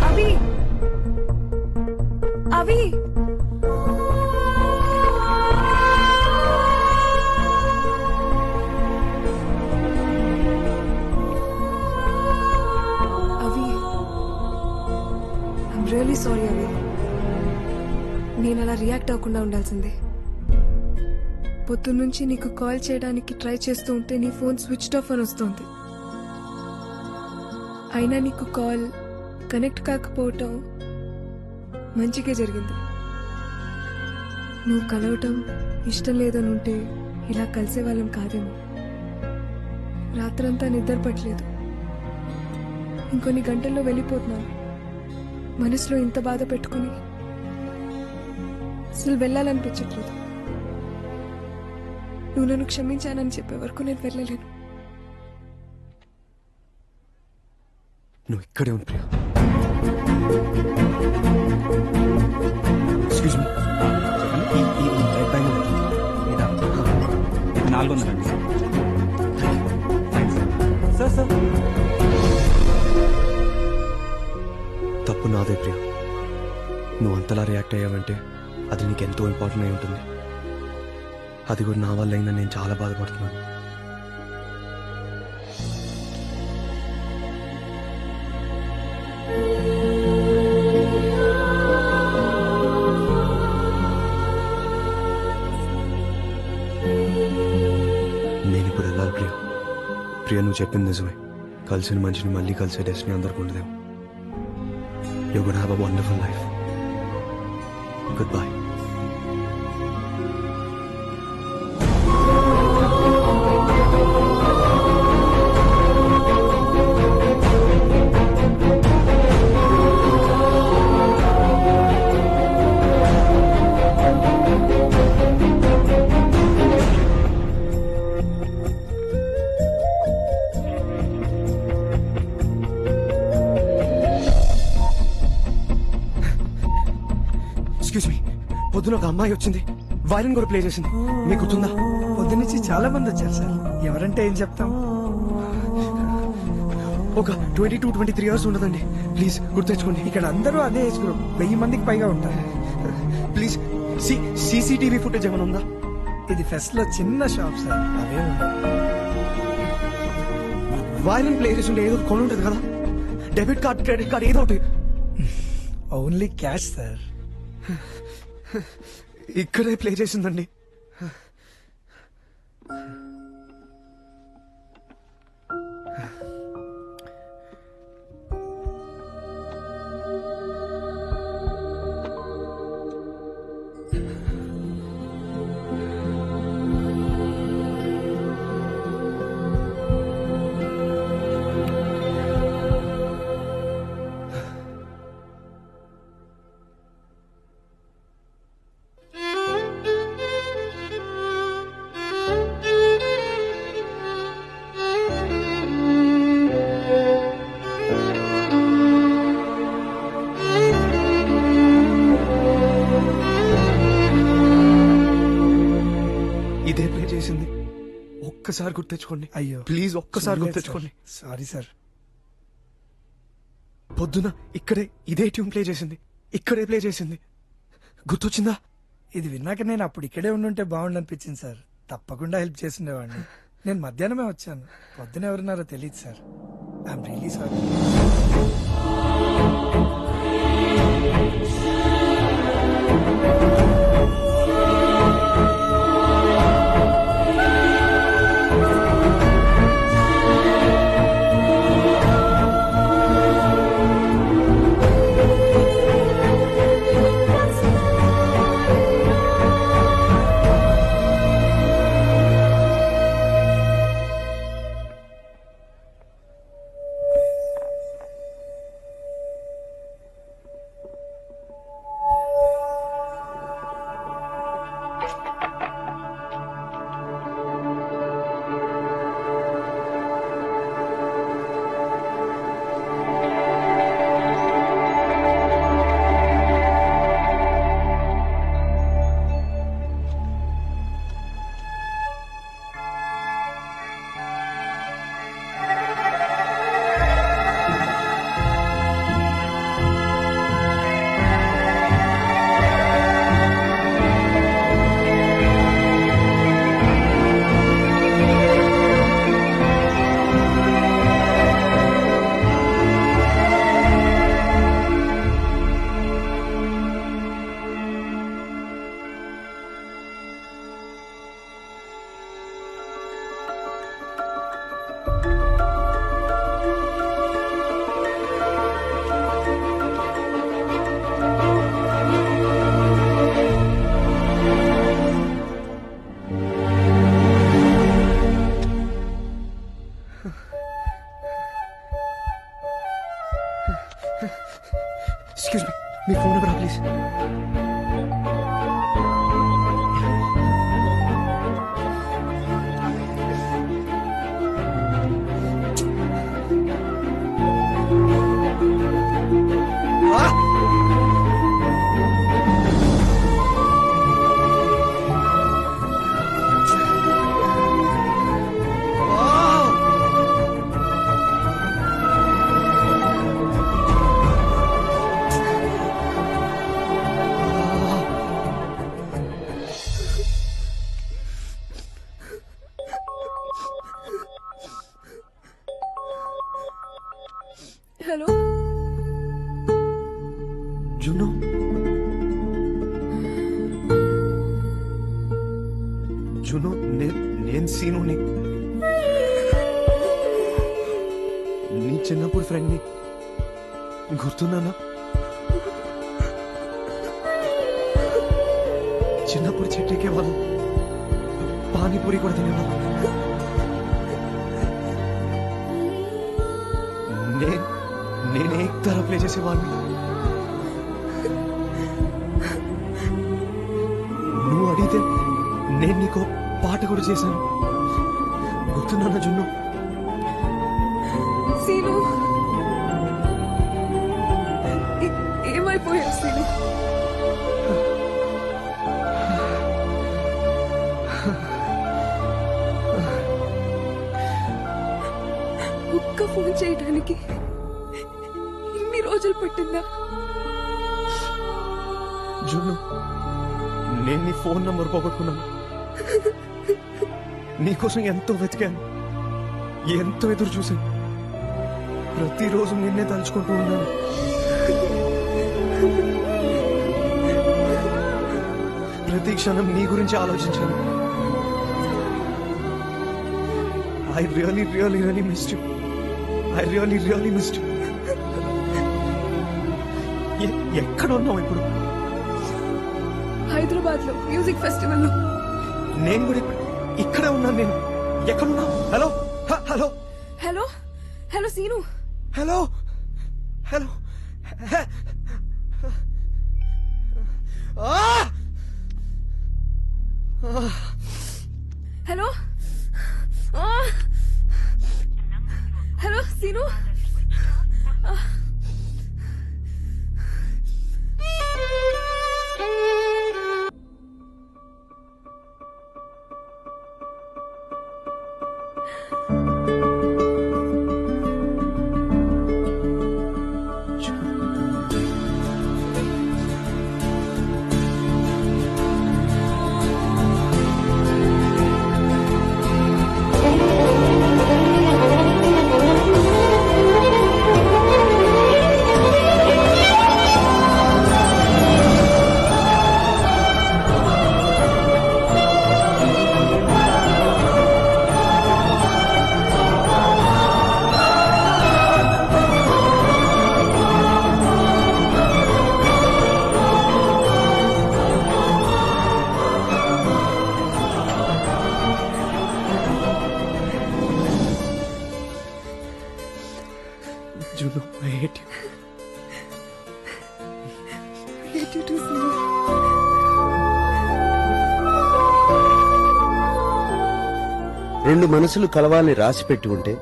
అవి అవి అవి ఐమ్ రియలీ సారీ అవి. నేను అలా రియాక్ట్ అవ్వకుండా ఉండాల్సిందే. పొద్దున్నుంచి నీకు కాల్ చేయడానికి ట్రై చేస్తూ ఉంటే నీ ఫోన్ స్విచ్డ్ ఆఫ్ అని వస్తుంది. అయినా నీకు కాల్ కనెక్ట్ కాకపోవటం మంచిగా జరిగింది. నువ్వు కలవటం ఇష్టం లేదని ఉంటే ఇలా కలిసే వాళ్ళం కాదేమో. రాత్రంతా నిద్ర పట్టలేదు. ఇంకొన్ని గంటల్లో వెళ్ళిపోతున్నాను. మనసులో ఇంత బాధ పెట్టుకుని అసలు వెళ్ళాలనిపించట్లేదు. నువ్వు నన్ను క్షమించానని చెప్పే వరకు నేను వెళ్ళలేను. నువ్వు ఇక్కడే ఉంది ప్రియా. ఎక్స్క్యూజ్ మీ, ఈ రెడ్ బ్యాంగ్ ఇది 400 అండి సార్. సార్ తప్పు నాదే ప్రియా. నువ్వు అంతలా రియాక్ట్ అయ్యావంటే అది నీకు ఎంతో ఇంపార్టెంట్ అయి ఉంటుంది. అది కూడా నా వల్ల అయిందని నేను చాలా బాధపడుతున్నాను. నేను ఇప్పుడు వెళ్ళాలి ప్రియా. ప్రియా, నువ్వు చెప్పింది నిజమే. కలిసిన మనిషిని మళ్ళీ కలిసే డెస్టినీ అందరికి ఉండదేమో. You're gonna have a wonderful life. Goodbye. Excuse me, పొద్దున ఒక అమ్మాయి వచ్చింది, వైరన్ కూడా ప్లే చేసింది. మీకు గుర్తుందా? పొద్దున్నుంచి చాలా మంది వచ్చారు సార్. ఎవరంటే ఏం చెప్తాం. ఒక 22-23 ఇయర్స్ ఉండదండి. ప్లీజ్ గుర్తు తెచ్చుకోండి. ఇక్కడ అందరూ అదే ఏజ్ గ్రూప్. 1000 మందికి పైగా ఉంటారు. ప్లీజ్ సీసీటీవీ ఫుటేజ్ ఏమైనా ఉందా? ఇది ఫెస్ట్ లో చిన్న షాప్ సార్, అవే ఉండవు. వైరన్ ప్లే చేసి ఉంటే ఏదో కొని ఉంటుంది కదా. డెబిట్ కార్డ్, క్రెడిట్ కార్డ్ ఏదో ఒకటి. Only cash sir. ఇక్కడే ప్లే చేసిందండి. ఇదే ప్లే చేసింది. ఒక్కసారి గుర్తు తెచ్చుకోండి. అయ్యో ప్లీజ్ ఒక్కసారి గుర్తు తెచ్చుకోండి. Sorry sir. పొద్దున ఇక్కడే ఇదే ట్యూన్ ప్లే చేసింది. ఇక్కడే ప్లే చేసింది. గుర్తొచ్చిందా? ఇది విన్నాక నేను అప్పుడు ఇక్కడే ఉండుంటే బాగుండనిపించింది సార్. తప్పకుండా హెల్ప్ చేసిండేవాడిని. నేను మధ్యాహ్నమే వచ్చాను. పొద్దున ఎవరున్నారో తెలియదు sir. I'm really sorry. Excuse me, me phone number please. Hello జున్ను, జున్ను, నేను సీనుని, నీ చిన్నప్పుడు ఫ్రెండ్ని. గుర్తున్నానా? చిన్నప్పుడు చెట్టెక్కే వాళ్ళు, పానీపూరి కూడా తినేవాళ్ళం. నేను ఏకతార ప్లే చేసేవాడిని. నువ్వు అడిగితే నేను నీకు పాట కూడా చేశాను. గుర్తున్నానా జున్ను? సీను ఏమైపోయావు సీను? ఒక్క ఫోన్ చేయడానికి ఇన్ని రోజులు పట్టిందా? జున్ను, నేను నీ ఫోన్ నంబర్ పోగొట్టుకున్నాను. నీకోసం ఎంతో వెతికాను, ఎంతో ఎదురు చూశాను. ప్రతిరోజు నిన్నే తలుచుకుంటూ ఉన్నాను. ప్రతి క్షణం నీ గురించి ఆలోచించాను. I really really really missed you. I really really missed you. ఎక్కడ ఉన్నావు ఇప్పుడు? హైదరాబాద్ లో మ్యూజిక్ ఫెస్టివల్ లో. నేను కూడా ఇక్కడే ఉన్నాను. నేను ఎక్కడున్నా? Hello hello hello hello Seenu. Hello hello hello hello Seenu. Juno, I hate you. I hate you too, Sinu. రెండు మనసులు కలవాలని రాసి పెట్టి ఉంటే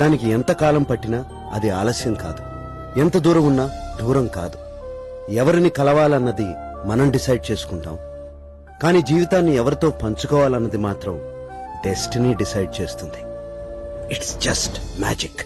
దానికి ఎంత కాలం పట్టినా అది ఆలస్యం కాదు, ఎంత దూరం ఉన్నా దూరం కాదు. ఎవరిని కలవాలన్నది మనం డిసైడ్ చేసుకుంటాం, కానీ జీవితాన్ని ఎవరితో పంచుకోవాలన్నది మాత్రం డెస్టినీ డిసైడ్ చేస్తుంది. It's just magic.